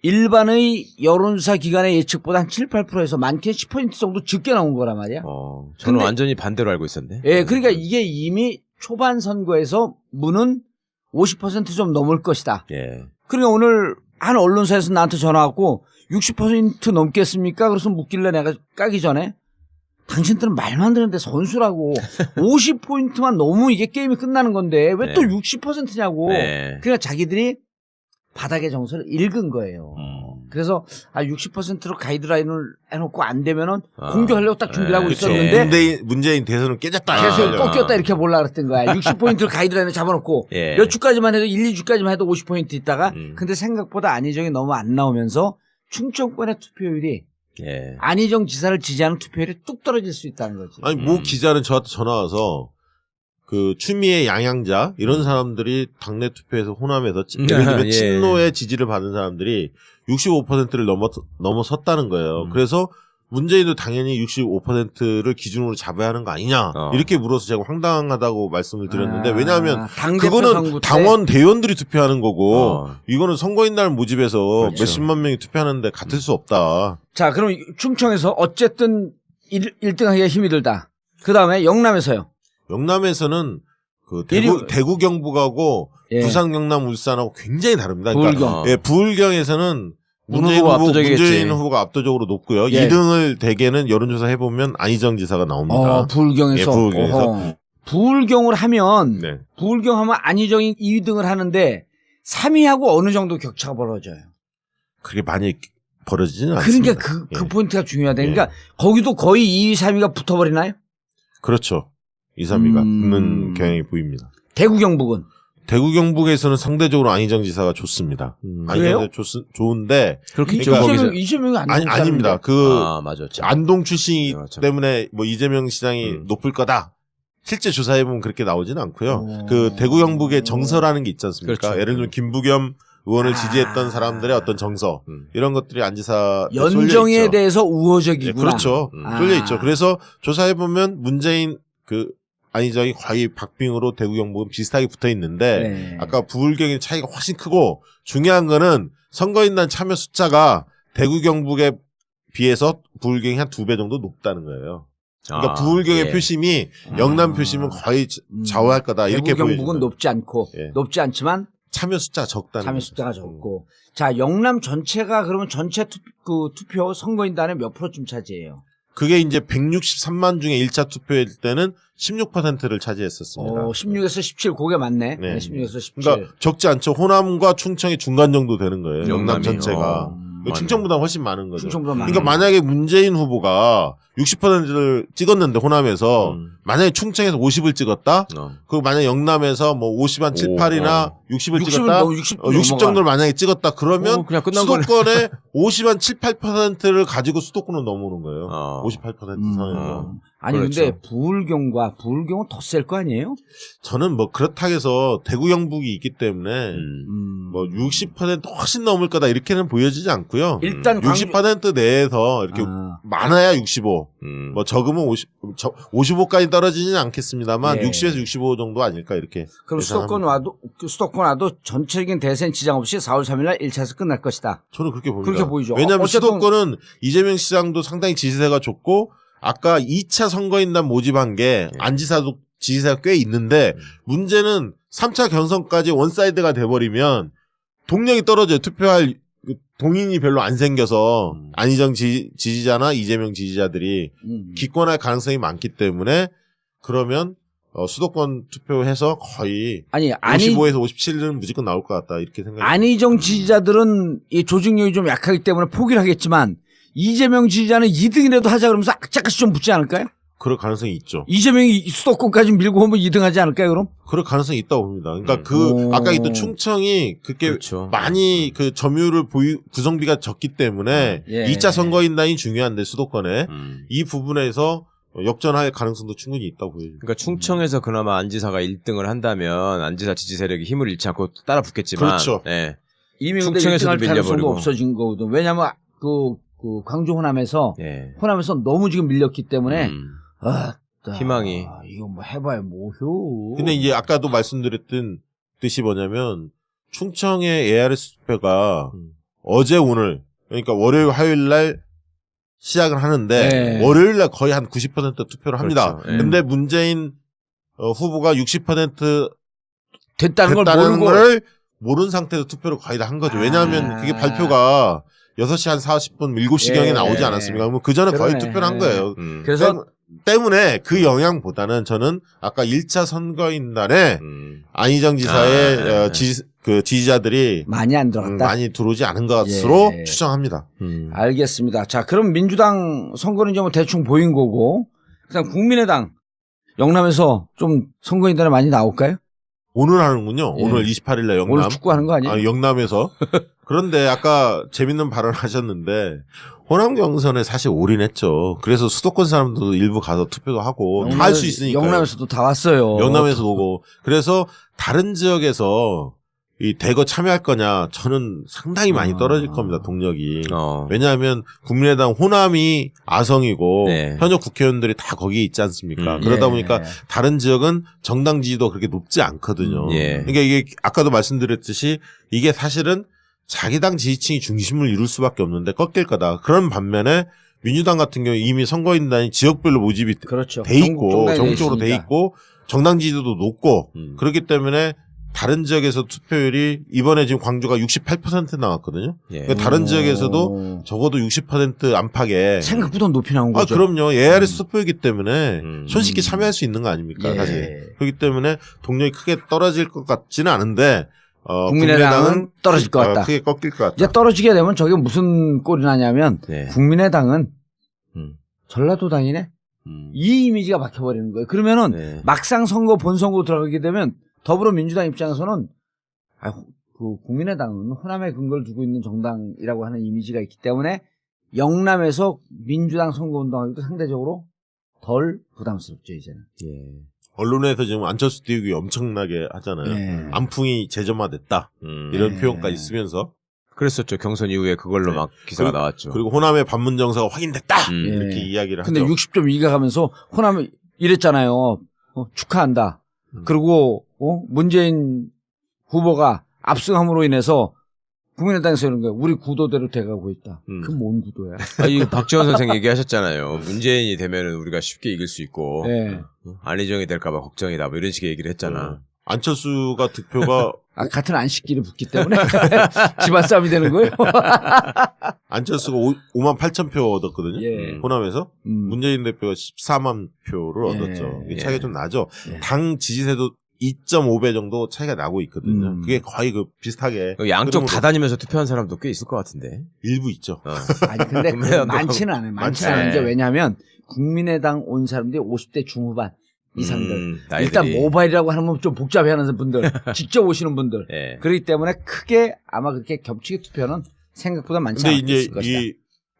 일반의 여론조사 기관의 예측보다 한 7, 8%에서 많게 10% 정도 적게 나온 거란 말이야.
저는 완전히 반대로 알고 있었는데.
그러니까 이게 이미 초반 선거에서 문은 50% 좀 넘을 것이다. 그러니까 오늘 한 언론사에서 나한테 전화 왔고 60% 넘겠습니까? 그래서 묻길래 내가 까기 전에 당신들은 말만 듣는데 선수라고 50포인트만 넘으면 이게 게임이 끝나는 건데 왜 또 60%냐고. 그러니까 자기들이 바닥의 정서를 읽은 거예요. 그래서 60%로 가이드라인을 해놓고 안 되면은 공격하려고 딱 준비를 하고
그쵸.
있었는데
문재인 대선은 깨졌다.
계속 꺾였다 이렇게 보려고 그랬던 거야. 60포인트를 가이드라인을 잡아놓고
예.
몇 주까지만 해도 1, 2주까지만 해도 50포인트 있다가 근데 생각보다 안희정이 너무 안 나오면서 충청권의 투표율이
예.
안희정 지사를 지지하는 투표율이 뚝 떨어질 수 있다는 거지.
아니 모 기자는 저한테 전화 와서 그 추미애 양양자 이런 사람들이 당내 투표에서 호남에서 예를 들면
예.
친노의 지지를 받은 사람들이 65%를 넘어섰다는 거예요. 그래서 문재인도 당연히 65%를 기준으로 잡아야 하는 거 아니냐 이렇게 물어서 제가 황당하다고 말씀을 드렸는데 왜냐하면 그거는 당원 대의원들이 투표하는 거고 이거는 선거인 날 모집해서
그렇죠.
몇십만 명이 투표하는데 같을 수 없다.
자, 그럼 충청에서 어쨌든 1등 하기가 힘이 들다. 그 다음에 영남에서요.
영남에서는 그
일위-
대구 경북하고
예.
부산 경남 울산하고 굉장히 다릅니다.
부울경.
예, 부울경에서는
후보가 압도적이겠지.
문재인 후보가 압도적으로 높고요.
예.
2등을 대개는 여론조사 해보면 안희정 지사가 나옵니다.
부울경에서.
예, 부울경에서.
어허. 부울경을 하면
네.
부울경 하면 안희정이 2등을 하는데 3위하고 어느 정도 격차가 벌어져요.
그게 많이 벌어지지는 않습니다.
그러니까 그
예.
포인트가 중요하다. 그러니까 거기도 거의 2위, 3위가 붙어버리나요?
그렇죠. 2, 3위가
음.
붙는 경향이 보입니다.
대구 경북은?
대구 경북에서는 상대적으로 안희정 지사가 좋습니다.
그래요?
안희정 지사 좋은데
그렇겠죠.
그러니까
거기서.
이재명이 안 나오는
아닙니다.
사람인데.
그
맞아.
안동 출신이기
네, 맞죠.
때문에 뭐 이재명 시장이 높을 거다. 실제 조사해보면 그렇게 나오지는 않고요.
오.
그 대구 경북의 정서라는 게 있지 않습니까?
그렇죠.
예를 들면 김부겸 의원을 지지했던 사람들의 어떤 정서 이런 것들이 안지사
연정에 대해서 우호적이구나.
네, 그렇죠. 쏠려 있죠. 그래서 조사해보면 문재인 그 안희정이 거의 박빙으로 대구 경북은 비슷하게 붙어 있는데
네.
아까 부울경의 차이가 훨씬 크고 중요한 거는 선거인단 참여 숫자가 대구 경북에 비해서 부울경이 한 2배 정도 높다는 거예요. 그러니까 부울경의 표심이 영남 표심은 거의 좌우할 거다 이렇게
대구 경북은
보여집니다.
높지 않고
예.
높지 않지만
참여 숫자가 적다는
참여
거죠.
숫자가 적고. 자, 영남 전체가 그러면 전체 투표 선거인단의 몇 프로쯤 차지해요?
그게 이제 163만 중에 1차 투표일 때는 16%를 차지했었습니다.
16에서 17 그게 맞네.
네.
16에서 17.
그러니까 적지 않죠. 호남과 충청이 중간 정도 되는 거예요. 영남
영남이.
전체가. 충청보다 훨씬 많은 거죠.
충청보다 많아요.
그러니까 만약에 문재인 후보가 60%를 찍었는데 호남에서 만약에 충청에서 50을 찍었다. 그리고 만약에 영남에서 뭐 50한 7, 8이나 60을
60을
찍었다.
넘어, 60
60 정도를 만약에 찍었다. 그러면
그냥 끝난 거네.
수도권에 50한 7, 8%를 가지고 수도권으로 넘어오는 거예요. 58% 선에서.
아니
그렇죠.
근데 부울경은 더 셀 거 아니에요?
저는 뭐 그렇다 해서 대구 경북이 있기 때문에 뭐 60% 훨씬 넘을 거다 이렇게는 보여지지 않고요.
일단
60% 내에서 이렇게 많아야 65, 뭐 적으면 55까지 떨어지지는 않겠습니다만
예.
60에서 65 정도 아닐까 이렇게.
그럼 수도권 와도 전체적인 대선 지장 없이 4월 3일 날 1차에서 끝날 것이다.
저는 그렇게 봅니다.
그렇게 보이죠.
왜냐하면
어쨌든
수도권은 이재명 시장도 상당히 지지세가 좋고 아까 2차 선거인단 모집한 게 안지사도 지지세가 꽤 있는데 문제는 3차 경선까지 원사이드가 돼버리면 동력이 떨어져요. 투표할 동인이 별로 안 생겨서 안희정 지지자나 이재명 지지자들이 기권할 가능성이 많기 때문에 그러면 수도권 투표해서 거의 55에서 57은 무조건 나올 것 같다 이렇게 생각합니다.
안희정 지지자들은 이 조직력이 좀 약하기 때문에 포기를 하겠지만 이재명 지지자는 2등이라도 하자 그러면서 악착같이 좀 붙지 않을까요?
그럴 가능성이 있죠.
이재명이 수도권까지 밀고 오면 2등 하지 않을까요, 그럼?
그럴 가능성이 있다고 봅니다. 그러니까 아까 있던 충청이 그렇게
그렇죠.
많이 그 점유율을 구성비가 적기 때문에
예.
2차 선거인단이 중요한데 수도권에 이 부분에서 역전할 가능성도 충분히 있다고 보여집니다.
그러니까 충청에서 그나마 안지사가 1등을 한다면 안지사 지지 세력이 힘을 잃지 않고 따라 붙겠지만
그렇죠.
예.
이미 근데
충청에서도
1등할 가능성도
밀려버리고.
없어진 거거든. 왜냐면 그 광주 호남에서
예.
너무 지금 밀렸기 때문에
희망이.
이거 뭐 해봐야 뭐효.
근데 이제 아까도 말씀드렸던 뜻이 뭐냐면 충청의 ARS 투표가 어제 오늘 그러니까 월요일 화요일 날 시작을 하는데
네.
월요일 날 거의 한 90% 투표를 합니다.
그렇죠. 예.
근데 문재인 후보가 60%
됐다는 걸
됐다는
모르고
걸 모르는 상태에서 투표를 거의 다 한 거죠. 왜냐하면 그게 발표가 6시 한 40분, 7시경에
예.
나오지 않았습니까? 그럼 그 전에 거의
그러네.
투표를 한 거예요.
그래서
때문에 그 영향보다는 저는 아까 1차 선거인단에 안희정 지사의 그 지지자들이
많이 안 들어갔다.
많이 들어오지 않은 것으로
예.
추정합니다.
알겠습니다. 자, 그럼 민주당 선거는 이제 뭐 대충 보인 거고, 그다음 국민의당 영남에서 좀 선거인단에 많이 나올까요?
오늘 하는군요.
예.
오늘 28일날 영남.
오늘 축구하는 거 아니에요?
아, 영남에서. 그런데 아까 재밌는 발언 하셨는데 호남 경선에 사실 올인했죠. 그래서 수도권 사람들도 일부 가서 투표도 하고 다 할 수 있으니까.
영남에서도 다 왔어요.
영남에서 오고. 그래서 다른 지역에서 이 대거 참여할 거냐 저는 상당히 많이 떨어질 겁니다. 동력이. 왜냐하면 국민의당 호남이 아성이고
네.
현역 국회의원들이 다 거기에 있지 않습니까? 그러다
예.
보니까 다른 지역은 정당 지지도 그렇게 높지 않거든요.
예.
그러니까 이게 아까도 말씀드렸듯이 이게 사실은 자기 당 지지층이 중심을 이룰 수밖에 없는데 꺾일 거다. 그런 반면에 민주당 같은 경우 이미 선거인단이 지역별로 모집이
그렇죠.
돼 있고 전국적으로 돼
있으니까.
있고 정당 지지도도 높고 그렇기 때문에 다른 지역에서 투표율이 이번에 지금 광주가 68% 나왔거든요.
예.
그러니까 다른 지역에서도 적어도 60% 안팎에
생각보다 높이 나온
아
거죠.
그럼요. ARS 투표이기 때문에 손쉽게
음.
참여할 수 있는 거 아닙니까?
예.
사실 그렇기 때문에 동력이 크게 떨어질 것 같지는 않은데
국민의당은 떨어질 것 같다.
크게 꺾일 것 같다.
이제 떨어지게 되면 저게 무슨 꼴이 나냐면
네.
국민의당은
음.
전라도당이네. 이 이미지가 박혀버리는 거예요. 그러면은
네.
막상 선거 본선거 들어가게 되면 더불어민주당 입장에서는 그 국민의당은 호남에 근거를 두고 있는 정당이라고 하는 이미지가 있기 때문에 영남에서 민주당 선거운동하기도 상대적으로 덜 부담스럽죠 이제는.
예.
언론에서 지금 안철수 띄우기 엄청나게 하잖아요.
네.
안풍이 재점화됐다. 이런
네.
표현까지 쓰면서
그랬었죠. 경선 이후에 그걸로
네.
막 기사가 나왔죠.
그리고 호남의 반문 정서가 확인됐다. 이렇게
예.
이야기를
근데
하죠.
60.2가 가면서 호남이 이랬잖아요. 축하한다. 그리고 문재인 후보가 압승함으로 인해서 국민의당에서 이런 거예요. 우리 구도대로 돼가고 있다. 그 뭔 구도야?
이 박지원 선생 얘기하셨잖아요. 문재인이 되면은 우리가 쉽게 이길 수 있고
네.
안희정이 될까봐 걱정이다. 뭐 이런 식의 얘기를 했잖아.
안철수가 득표가
같은 안식기를 붙기 때문에 집안 싸움이 되는 거예요.
안철수가 5만 8천 표 얻었거든요.
예.
호남에서 문재인 대표가 14만 표를 얻었죠. 이게 차이가 좀 나죠. 당 지지세도 2.5배 정도 차이가 나고 있거든요. 그게 거의 그 비슷하게
양쪽
흐름으로
다 다니면서 투표한 사람도 꽤 있을 것 같은데.
일부 있죠.
아니 근데
국민의당도
많지는 않아요. 많지는
많지
않은데
않아요.
왜냐하면 국민의당 온 사람들이 50대 중후반 이상들.
나이들이.
일단 모바일이라고 하는 건 좀 복잡해하는 분들, 직접 오시는 분들.
예.
그렇기 때문에 크게 아마 그렇게 겹치게 투표는 생각보다 많지
근데
않을
이제
것이다.
이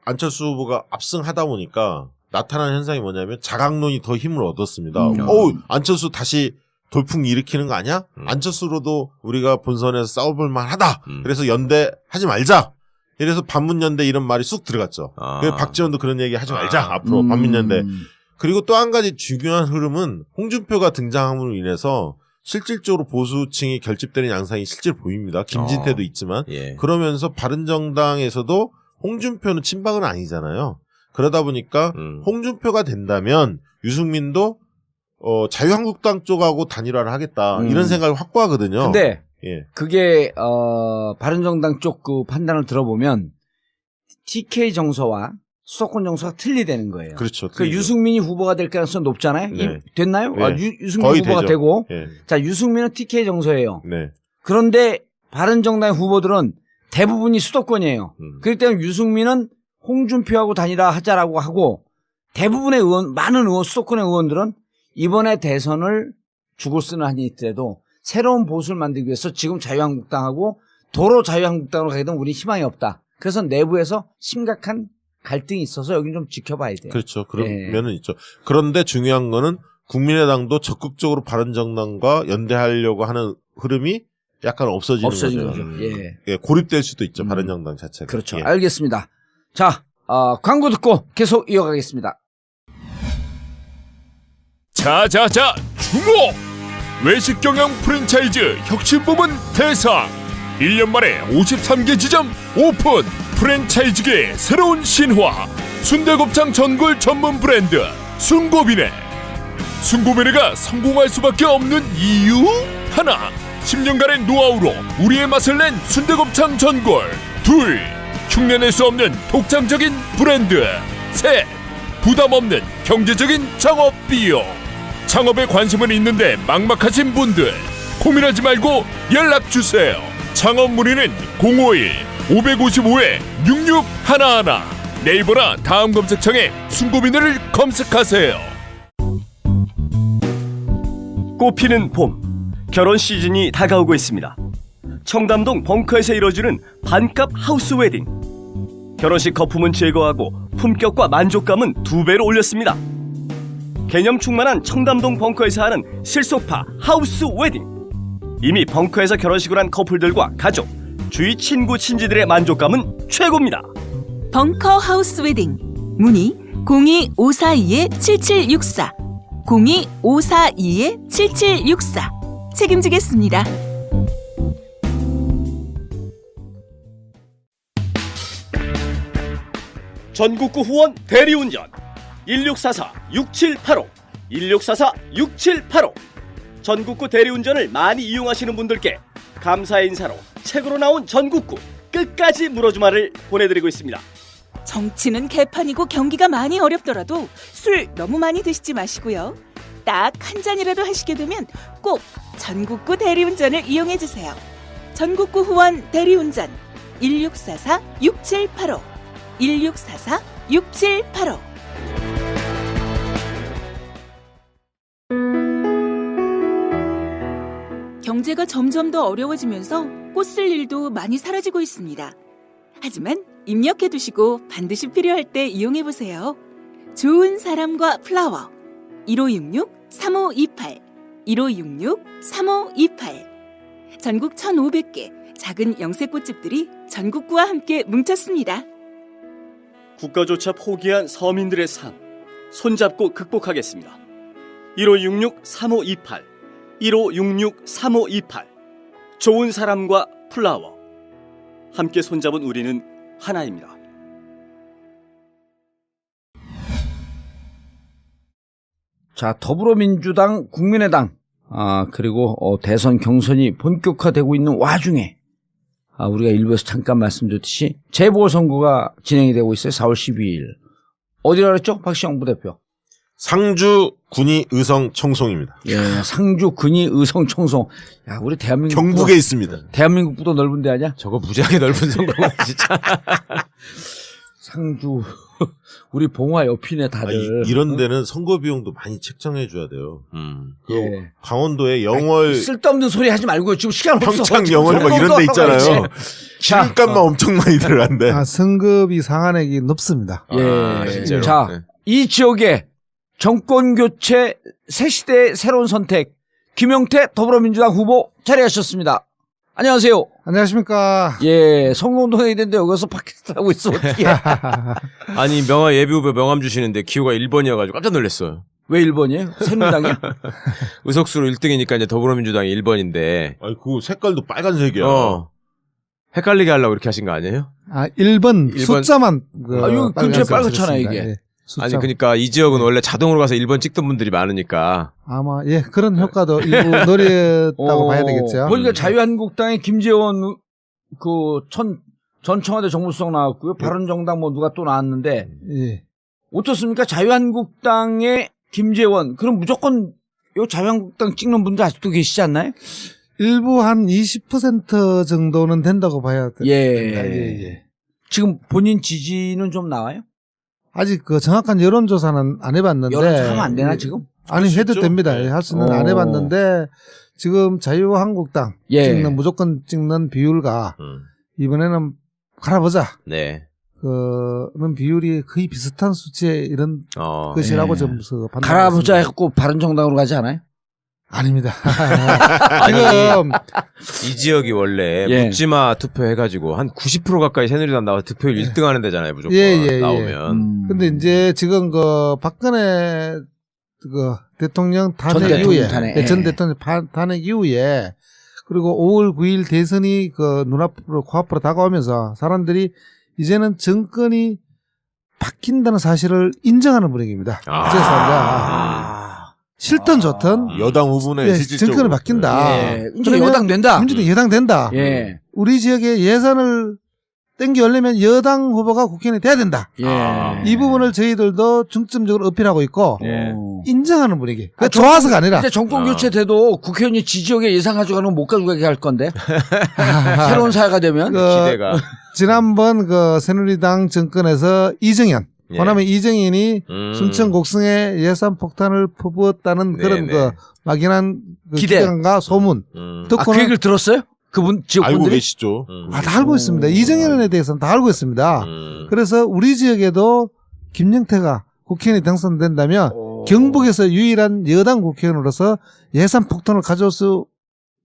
안철수 후보가 압승하다 보니까 나타나는 현상이 뭐냐면 자강론이 더 힘을 얻었습니다. 안철수 다시 돌풍 일으키는 거 아니야? 안철수로도 우리가 본선에서 싸워볼 만하다. 그래서 연대하지 말자. 이래서 반문연대 이런 말이 쑥 들어갔죠. 그래서 박지원도 그런 얘기 하지 말자. 앞으로 반문연대. 그리고 또 한 가지 중요한 흐름은 홍준표가 등장함으로 인해서 실질적으로 보수층이 결집되는 양상이 실제로 보입니다. 김진태도 있지만.
예.
그러면서 바른정당에서도 홍준표는 친박은 아니잖아요. 그러다 보니까 홍준표가 된다면 유승민도 자유한국당 쪽하고 단일화를 하겠다. 이런 생각을 확고하거든요.
근데
예.
그게 바른정당 쪽 그 판단을 들어보면 TK 정서와 수도권 정서가 틀리다는 거예요.
그렇죠.
그 유승민이 후보가 될 가능성이 높잖아요.
네.
됐나요?
네.
유승민
거의
후보가
되죠.
되고
예.
자 유승민은 TK 정서예요.
네.
그런데 바른정당의 후보들은 대부분이 수도권이에요. 그렇기 때문에 유승민은 홍준표하고 단일화 하자라고 하고 대부분의 많은 수도권의 의원들은 이번에 대선을 죽을 쓰는 한이 있더라도 새로운 보수를 만들기 위해서 지금 자유한국당하고 도로 자유한국당으로 가게 되면 우리 희망이 없다. 그래서 내부에서 심각한 갈등이 있어서 여기는 좀 지켜봐야 돼요.
그렇죠. 그런 면은 있죠. 그런데 중요한 거는 국민의당도 적극적으로 바른정당과 연대하려고 하는 흐름이 약간 없어진
거죠.
예, 고립될 수도 있죠. 바른정당 자체가.
그렇죠.
예.
알겠습니다. 자, 광고 듣고 계속 이어가겠습니다.
자자자 주목! 외식 경영 프랜차이즈 혁신 부문 대상 1년 만에 53개 지점 오픈 프랜차이즈계의 새로운 신화 순대곱창 전골 전문 브랜드 순고비네 순고비네가 성공할 수밖에 없는 이유 하나 10년간의 노하우로 우리의 맛을 낸 순대곱창 전골 둘 흉내낼 수 없는 독창적인 브랜드 셋 부담 없는 경제적인 창업 비용 창업에 관심은 있는데 막막하신 분들 고민하지 말고 연락주세요. 창업 문의는 051-555-6611. 네이버나 다음 검색창에 순고민을 검색하세요.
꽃피는 봄, 결혼 시즌이 다가오고 있습니다. 청담동 벙커에서 이뤄지는 반값 하우스 웨딩. 결혼식 거품은 제거하고 품격과 만족감은 2배로 올렸습니다. 개념 충만한 청담동 벙커에서 하는 실속파 하우스 웨딩. 이미 벙커에서 결혼식을 한 커플들과 가족, 주위 친구 친지들의 만족감은 최고입니다.
벙커 하우스 웨딩. 문의 02542-7764, 02542-7764. 책임지겠습니다.
전국구 후원 대리운전 1644-6785, 1644-6785. 전국구 대리운전을 많이 이용하시는 분들께 감사의 인사로 책으로 나온 전국구 끝까지 물어주마를 보내드리고 있습니다.
정치는 개판이고 경기가 많이 어렵더라도 술 너무 많이 드시지 마시고요. 딱 한 잔이라도 하시게 되면 꼭 전국구 대리운전을 이용해주세요. 전국구 후원 대리운전 1644-6785, 1644-6785. 경제가 점점 더 어려워지면서 꽃 쓸 일도 많이 사라지고 있습니다. 하지만 입력해두시고 반드시 필요할 때 이용해보세요. 좋은 사람과 플라워 1566-3528, 1566-3528. 전국 1,500개 작은 영세꽃집들이 전국구와 함께 뭉쳤습니다.
국가조차 포기한 서민들의 삶, 손잡고 극복하겠습니다. 1566-3528, 1566-3528. 좋은 사람과 플라워. 함께 손잡은 우리는 하나입니다.
자, 더불어민주당, 국민의당, 그리고 대선 경선이 본격화되고 있는 와중에 우리가 일부에서 잠깐 말씀드렸듯이 재보궐선거가 진행이 되고 있어요. 4월 12일. 어디라 그랬죠? 박시영 부대표.
상주 군위 의성 청송입니다.
예, 상주 군위 의성 청송. 야, 우리 대한민국
경북에 있습니다.
대한민국보다 넓은 데 아니야?
저거 무지하게 넓은 선거가 진짜.
상주 우리 봉화 옆이네 다들.
이런 데는 선거 비용도 많이 책정해 줘야 돼요.
예.
강원도에 영월
쓸데없는 소리 하지 말고 지금 시간 없어.
평창 영월 막 이런 데 있잖아요. 기름값만 엄청 많이 들어간대.
승급이 상한액이 높습니다.
예.
진짜로.
자,
네.
이 지역에 정권 교체 새 시대의 새로운 선택 김용태 더불어민주당 후보 자리하셨습니다. 안녕하세요.
안녕하십니까.
예, 성공동에 있는데 여기서 팟캐스트 하고 있어 어떻게?
아니 명함 예비 후보 명함 주시는데 기호가 1번이어가지고 깜짝 놀랐어요.
왜 1번이에요? 새누리당이야?
의석수로 1등이니까 이제 더불어민주당이 1번인데.
아니 그 색깔도 빨간색이야.
헷갈리게 하려고 이렇게 하신 거 아니에요?
1번 숫자만
여기 근처에 빨갛잖아 이게.
예, 숫자.
아니 그러니까 이 지역은 원래 자동으로 가서 1번 찍던 분들이 많으니까.
아마 예 그런 효과도 일부 노렸다고 봐야 되겠죠.
보니까 자유한국당의 김재원 전 청와대 정무수석 나왔고요. 바른정당 뭐 누가 또 나왔는데
예.
어떻습니까? 자유한국당의 김재원 그럼 무조건 요 자유한국당 찍는 분들 아직도 계시지 않나요?
일부 한 20% 정도는 된다고 봐야 됩니다.
예. 지금 본인 지지는 좀 나와요?
아직 그 정확한 여론조사는 안 해봤는데.
여론조사하면 안 되나 지금?
아니 해도
있죠?
됩니다.
네.
할 수는 안 해봤는데 지금 자유한국당 찍는 무조건 찍는 비율과 이번에는 갈아보자.
네.
그런 비율이 거의 비슷한 수치의 이런 것이라고 좀 판단했습니다.
갈아보자 했고 바른정당으로 가지 않아요?
아닙니다.
지금 이 지역이 원래
예.
묻지마 투표 해가지고 한 90% 가까이 새누리당 나와서 투표율 1등 하는 데잖아요, 무조건. 나오면.
근데 이제 지금 그 박근혜 그 대통령 탄핵
전
이후에
대통령 탄핵.
전 대통령 탄핵 이후에 그리고 5월 9일 대선이 그 눈앞으로 코앞으로 다가오면서 사람들이 이제는 정권이 바뀐다는 사실을 인정하는 분위기입니다. 그래서 싫든 좋든
여당 후보는 실질적으로
정권이 바뀐다.
예. 이제 여당 된다.
민주당 여당 된다.
예.
우리 지역에 예산을 땡겨오려면 여당 후보가 국회의원이 돼야 된다.
예.
이 부분을 저희들도 중점적으로 어필하고 있고
예.
인정하는 분위기. 그러니까 좋아서가 아니라
이제 정권 교체 돼도 국회의원이 지지역에 예산 가져가는 거 못 가져가게 할 건데 새로운 사회가 되면
기대가.
지난번 그 새누리당 정권에서 이정현
예.
호남의 이정현이 순천 곡성에 예산 폭탄을 퍼부었다는 그런
네네.
그 막연한 그
기대.
기대감과 소문
그
듣고는
얘기를 들었어요? 그분
알고
지역분들이
계시죠.
다 알고 있습니다. 이정현에 대해서는 다 알고 있습니다. 그래서 우리 지역에도 김영태가 국회의원이 당선된다면 경북에서 유일한 여당 국회의원으로서 예산 폭탄을 가져올 수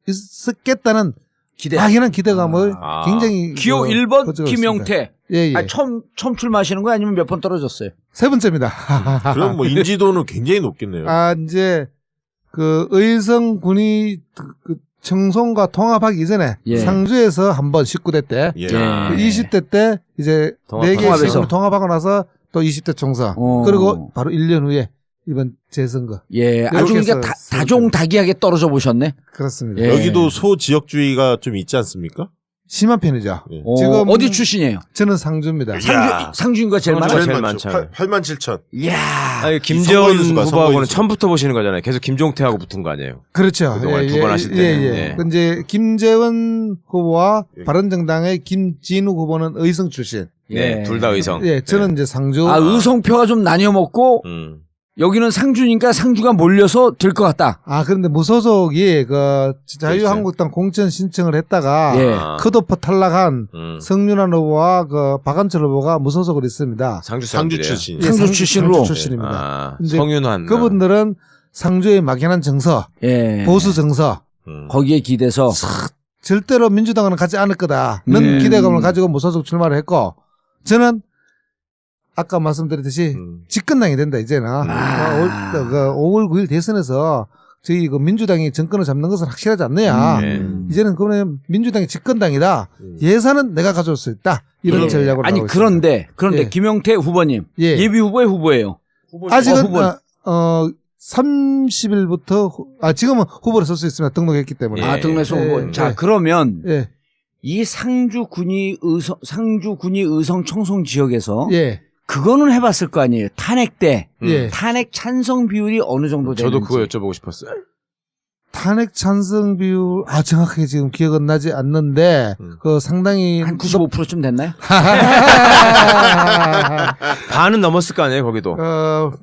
있었겠다는
기대.
막연한 기대감을
아.
굉장히
기호
그
1번
가지고
김영태.
예, 예.
아니, 처음 출마하시는 거예요? 아니면 몇 번 떨어졌어요?
세 번째입니다.
그럼 뭐 인지도는 굉장히 높겠네요.
아, 이제 그 의성 군이 그 청송과 통합하기 이전에
예.
상주에서 한번 19대 때,
예.
예.
20대 때 이제
통합하고
4개
통합해서.
시군을 통합하고 나서 또 20대 총선. 그리고 바로 1년 후에 이번 재선거.
예, 아주
이렇게
그러니까
해서
다종다기하게 떨어져 보셨네.
그렇습니다.
예.
여기도 소지역주의가 좀 있지 않습니까?
심한 편이죠.
예.
지금
어디 출신이에요?
저는 상주입니다.
야.
상주인가 제일
상주가
많아요?
제일 많잖아요.
8만 7천.
이야.
아니, 김재원
선거인 수가,
후보하고는
선거인 수.
처음부터 보시는 거잖아요. 계속 김종태하고 붙은 거 아니에요.
그렇죠.
그동안 두번 하실
예,
때는.
예.
예.
그 이제 김재원 후보와
예.
바른정당의 김진우 후보는 의성 출신.
네, 둘 다 의성.
예, 저는 이제 상주.
아, 의성표가 좀 나뉘어 먹고 여기는 상주니까 상주가 몰려서 될 것 같다.
아, 그런데 무소속이 그 자유한국당 공천 신청을 했다가
예.
컷오프 탈락한 성윤환 후보와 그 박한철 후보가 무소속으로 있습니다.
상주
상주
사람들이에요.
출신.
예,
상주 출신으로?
상주 출신입니다.
아,
이제
성윤환.
그분들은 상주의 막연한 정서,
예.
보수 정서,
거기에 기대서
절대로 민주당은 가지 않을 거다는 기대감을 가지고 무소속 출마를 했고, 저는 아까 말씀드렸듯이 집권당이 된다 이제는. 5월 9일 대선에서 저희 그 민주당이 정권을 잡는 것은 확실하지 않느냐. 이제는 그러면 민주당이 집권당이다. 예산은 내가 가져올 수 있다. 이런 전략으로
아니
나오고
그런데
예.
김영태 후보님
예.
예비 후보의 후보예요.
있습니다. 아직은
후보.
30일부터 지금은 후보로 설 수 있습니다. 등록했기 때문에.
예.
등록해서 후보.
예.
자
예.
그러면
예.
이 상주군이 의성 청송 지역에서
예.
그거는 해봤을 거 아니에요. 탄핵 때
예.
탄핵 찬성 비율이 어느 정도 되는지.
저도 그거 여쭤보고 싶었어요.
탄핵 찬성 비율 정확하게 지금 기억은 나지 않는데 그 상당히
한 95%쯤 됐나요?
반은 넘었을 거 아니에요, 거기도.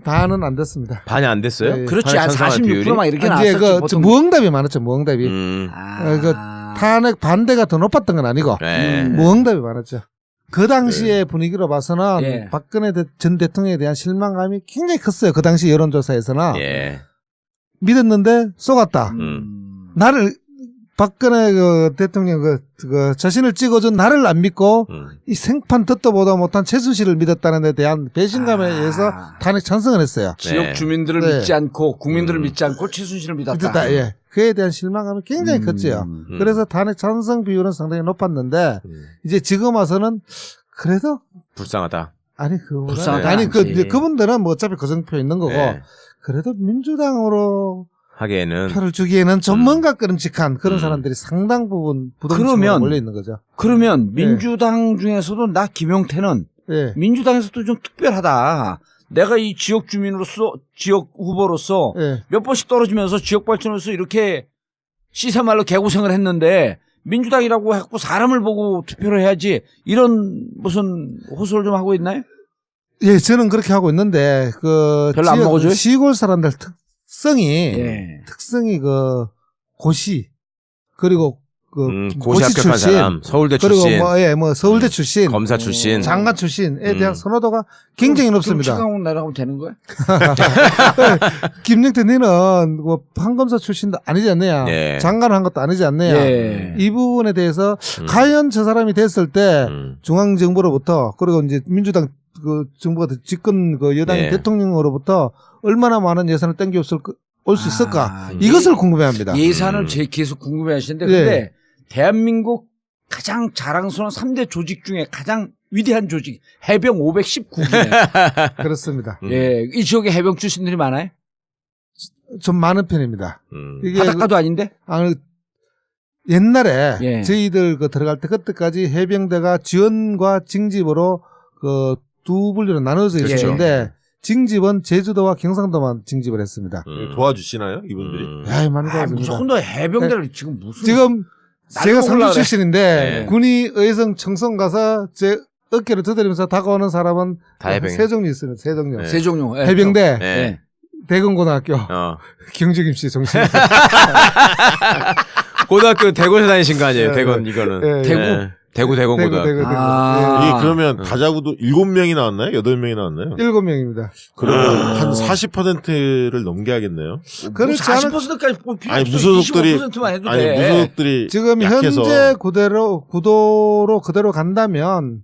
반은 안 됐습니다.
반이 안 됐어요?
예.
그렇지
탄핵
한
찬성할
46%막 이렇게
이제
나왔었지
그
보통.
무응답이 많았죠. 무응답이. 그 탄핵 반대가 더 높았던 건 아니고
네.
무응답이 많았죠. 그 당시의 분위기로 봐서는
예.
박근혜 전 대통령에 대한 실망감이 굉장히 컸어요. 그 당시 여론조사에서는
예.
믿었는데 속았다. 나를 박근혜 그 대통령 그 자신을 찍어준 나를 안 믿고 이 생판 듣도 보다 못한 최순실을 믿었다는 데 대한 배신감에 의해서 탄핵 찬성을 했어요.
지역 주민들을
네.
믿지 않고 국민들을 믿지 않고 최순실을 믿었다.
믿었다. 예. 그에 대한 실망감이 굉장히 컸지요. 그래서 탄핵 찬성 비율은 상당히 높았는데 이제 지금 와서는 그래도
불쌍하다.
아니 그거는
불쌍하다.
아니
않지.
그분들은 뭐 어차피 거정표 있는 거고
예.
그래도 민주당으로
하기에는.
표를 주기에는 좀 뭔가 끄름직한 그런 사람들이 상당 부분 부동층으로
그러면
몰려 있는 거죠.
그러면 민주당 중에서도 나 김용태는
예.
민주당에서도 좀 특별하다. 내가 이 지역 주민으로서 지역 후보로서
예.
몇 번씩 떨어지면서 지역 발전에서 이렇게 시사말로 개고생을 했는데 민주당이라고 해갖고 사람을 보고 투표를 해야지 이런 무슨 호소를 좀 하고 있나요?
예, 저는 그렇게 하고 있는데 그
별로 안 먹어줘요?
시골 사람들 특성이
예.
그 고시 그리고 그
고시 합격한 사람, 서울대
그리고
출신,
뭐 서울대 출신,
검사 출신,
장관 출신에 대한 선호도가 굉장히 높습니다.
최강욱 내려가면 되는 거야?
김영태 니는 뭐 판검사 출신도 아니지 않느냐,
예.
장관을 한 것도 아니지 않느냐.
예.
이 부분에 대해서 과연 저 사람이 됐을 때 중앙 정부로부터 그리고 이제 민주당 그 정부가 집권 그 여당
예.
대통령으로부터 얼마나 많은 예산을 땡겨 올 수 있을까? 이것을 궁금해합니다.
예산을 계속 궁금해하시는데
예.
근데 대한민국 가장 자랑스러운 3대 조직 중에 가장 위대한 조직 해병 519기네.
그렇습니다.
예, 이 지역에 해병 출신들이 많아요?
좀 많은 편입니다. 이게
바닷가도 아닌데?
옛날에
예.
저희들 그 들어갈 때 그때까지 해병대가 지원과 징집으로 그 두 분류로 나눠져
그렇죠.
있었는데 징집은 제주도와 경상도만 징집을 했습니다.
도와주시나요 이분들이?
야, 많이 도와줍니다.
무조건 너 해병대를 지금 무슨
지금 제가 상주
그래.
출신인데
네.
군이 의성 청송 가서 제 어깨를 두드리면서 다가오는 사람은
다 해병이에요.
세종류 있습니다. 세종류.
네.
세종용
해병대,
네.
대건고등학교,
어.
경주김씨 정신.
고등학교 대구에서 다니신 거 아니에요?
네,
대건
네.
이거는.
네,
대구?
네. 대구 대건고등학교.
대구.
아.
이게 그러면 다자구도 7명이 나왔나요? 8명이 나왔나요?
7명입니다.
그러면 한 40%를 넘게 하겠네요.
그렇지 않은
40%까지 필요
아니,
없어.
무소속들이
25%만 해도
아니
돼.
무소속들이
지금
약해서
현재 구도로 그대로 간다면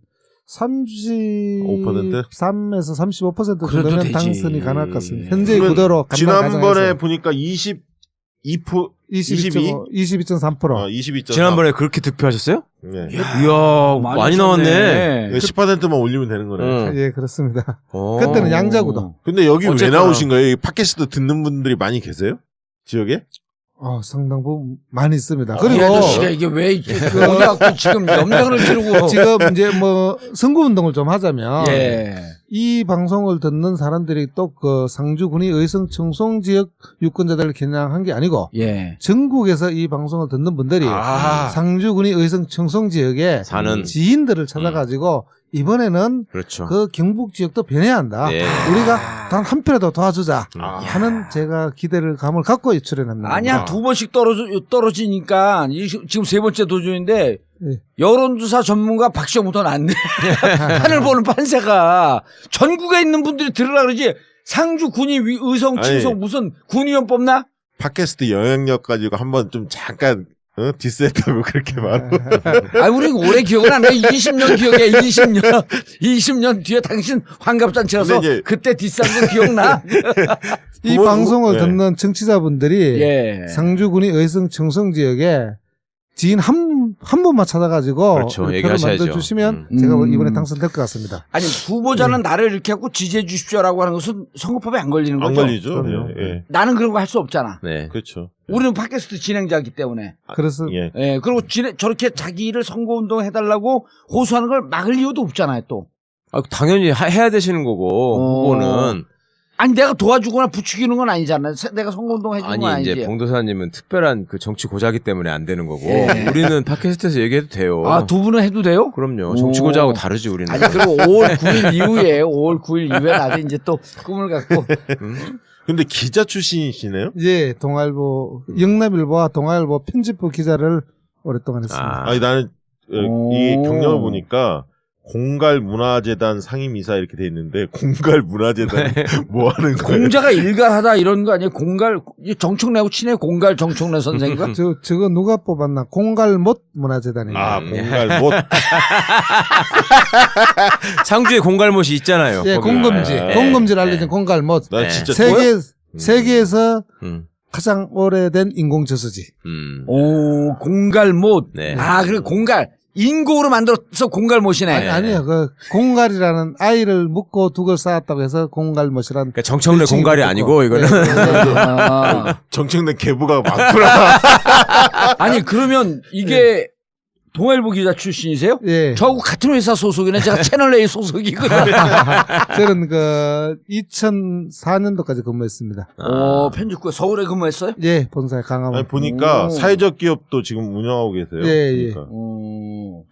33에서 35%
그래도
정도면
되지.
당선이 가능할 것 같습니다. 현재
그러면
구도로 간다
지난번에 보니까 22%,
22.3%.
22.4.
지난번에 그렇게 득표하셨어요?
네.
이야, 많이 나왔네.
10%만 올리면 되는 거네요.
응.
예, 그렇습니다.
어.
그때는 양자구도.
근데 여기 왜
어쨌거나.
나오신 거예요? 이 팟캐스트 듣는 분들이 많이 계세요? 지역에?
상당 부분 많이 있습니다.
이
그리고
아저씨가 이게 왜 어디 갖고 지금 염장을 지르고
지금 이제 뭐 선거운동을 좀 하자면
예.
이 방송을 듣는 사람들이 또 그 상주군이 의성 청송 지역 유권자들을 겨냥한 게 아니고
예.
전국에서 이 방송을 듣는 분들이
아.
상주군이 의성 청송 지역에
사는.
지인들을 찾아가지고 이번에는
그렇죠.
그 경북 지역도 변해야 한다.
네.
우리가 단 한 표라도 도와주자
아.
하는 제가 기대감을 갖고 출연합니다.
아니야, 2번씩 떨어지니까 지금 3번째 도전인데
예.
여론조사 전문가 박시영부터 낫네. 하늘 보는 판세가 전국에 있는 분들이 들으라 그러지. 상주 군이 의성 친성
아니.
무슨 군의원 뽑나?
팟캐스트 영향력 가지고 한번 좀 잠깐 디스했다고 그렇게 말하고.
아, 우리 오래 기억은 안 해. 20년 기억해. 20년 뒤에 당신 환갑잔치라서
근데 이제-
그때 디스한 거 기억나?
이
부모-
방송을
예.
듣는 청취자분들이
예.
상주군이 의성 청송 지역에 지인 한 분만 찾아가지고
그렇죠.
표를
얘기하셔야죠.
만들어주시면
음.
제가
음.
이번에 당선될 것 같습니다.
아니, 후보자는 나를 이렇게 하고 지지해 주십시오라고 하는 것은 선거법에 안 걸리는 거죠?
안 걸리죠.
그럼요.
예.
나는 그런 거 할 수 없잖아.
네.
그렇죠.
우리는 팟캐스트 진행자이기 때문에.
그래서
예.
예, 그리고 저렇게 자기를 선거운동 해달라고 호소하는 걸 막을 이유도 없잖아요, 또.
아, 당연히 해야 되시는 거고, 후보는.
아니, 내가 도와주거나 부추기는 건 아니잖아요. 내가 선거운동 해주는 건
아니,
아니지.
이제 봉도사님은 특별한 그 정치 고자기 때문에 안 되는 거고,
예.
우리는 팟캐스트에서 얘기해도 돼요.
아, 두 분은 해도 돼요?
그럼요. 정치 고자하고 다르지, 우리는.
아니, 그리고 5월 9일 이후에, 5월 9일 이후에 나도 이제 또 꿈을 갖고.
근데 기자 출신이시네요?
예, 동아일보 영남일보와 동아일보 편집부 기자를 오랫동안 했습니다.
아니 나는
오.
이 경력을 보니까 공갈 문화재단 상임이사 이렇게 돼 있는데 공갈 문화재단 뭐 하는 거예요?
공자가 일갈하다 이런 거 아니에요? 공갈, 정청래하고 친해? 공갈 정청래 선생인가?
저거 누가 뽑았나? 공갈못 문화재단입니다.
아 공갈 못.
상주에 공갈못이 있잖아요.
예,
거기.
공금지.
예.
공금지를 알려진
예.
공갈못.
나
네.
진짜
세계에서
음.
가장 오래된 인공저수지.
오, 공갈못.
네.
아, 그래, 공갈. 인공으로 만들어서 공갈못이네.
네.
아니요, 그 공갈이라는 아이를 묶고 두걸 쌓았다고 해서 공갈못이란.
그러니까 정청래
일칭이
공갈이
붙고.
아니고, 이거는.
네.
아,
정책된 계부가 많구나.
아니, 그러면 이게 동아일보 기자 출신이세요?
예.
저하고 같은 회사 소속이네. 제가 채널A 소속이거든요.
저는 그 2004년도까지 근무했습니다.
편집국에 서울에 근무했어요?
예, 본사에 강화문.
아니 보니까
오.
사회적 기업도 지금 운영하고 계세요.
예, 예.
보니까.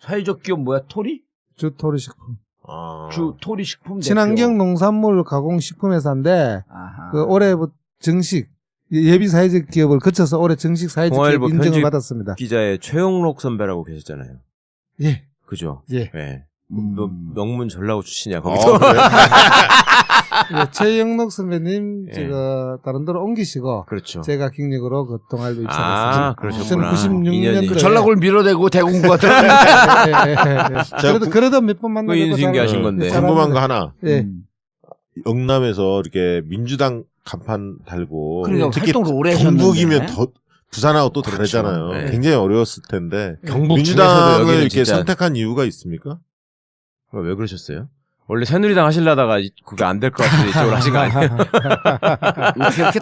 사회적 기업 뭐야? 토리?
주토리식품.
아.
토리식품 대표.
친환경 농산물 가공식품회사인데
아하.
그 올해부터 정식 예비 사회적 기업을 거쳐서 올해 정식 사회적 기업
동아일보
인정을
편집
받았습니다.
기자의 최용록 선배라고 계셨잖아요.
예.
그죠?
예.
네. 너 명문 전라고 출신이야, 거기서.
그래요?
예, 최영록 선배님
예.
제가 다른 데로 옮기시고
그렇죠.
제가 경력으로 그 동아일보
아,
입사했습니다.
그러셨구나.
저는 96년도에
그 전락을 밀어대고 대공부가 들어.
그래도 몇 번 만나고
인수인계 하신 건데.
궁금한 거 하나.
예.
영남에서 이렇게 민주당 간판 달고
그러니까
특히
활동을 오래
경북이면
하셨는데.
더 부산하고 또
그렇죠.
다르잖아요.
네.
굉장히 어려웠을 텐데
경북 중에서도
민주당을
여기는
이렇게
진짜
선택한 이유가 있습니까?
왜 그러셨어요? 원래 새누리당 하시려다가 그게 안 될 것 같아서 이쪽으로 하신 거 아니에요?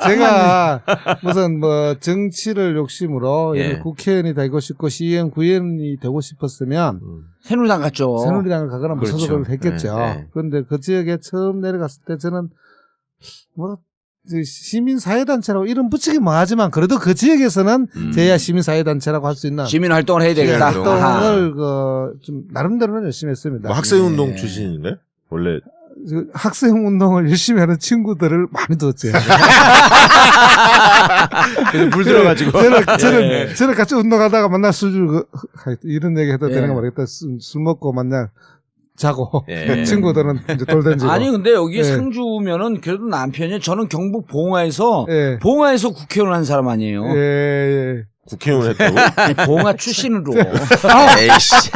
제가 무슨 뭐 정치를 욕심으로
예.
예를 국회의원이 되고 싶고 시의원 구의원이 되고 싶었으면
새누리당 갔죠.
새누리당을 가거나
그렇죠.
무소속을 했겠죠.
네.
그런데 그 지역에 처음 내려갔을 때 저는 뭐 시민사회단체라고 이름 붙이기 뭐하지만 그래도 그 지역에서는 제야 시민사회단체라고 할 수 있는
시민 활동을 해야 되겠다.
활동을 좀 나름대로는 열심히 했습니다.
뭐 학생운동 출신인가요? 원래
학생 운동을 열심히 하는 친구들을 많이 뒀죠.
그래서 물 들어가지고.
저는 같이 운동하다가 만날 이런 얘기 해도
예.
되는 거 모르겠다. 술 먹고 만날 자고
예.
친구들은 이제 돌 던지고.
아니 근데 여기
예.
상주면은 그래도 남편이 저는 경북 봉화에서
예.
봉화에서 국회의원 한 사람 아니에요.
예.
국회의원 했다고?
아니, 봉화 출신으로.
에이씨.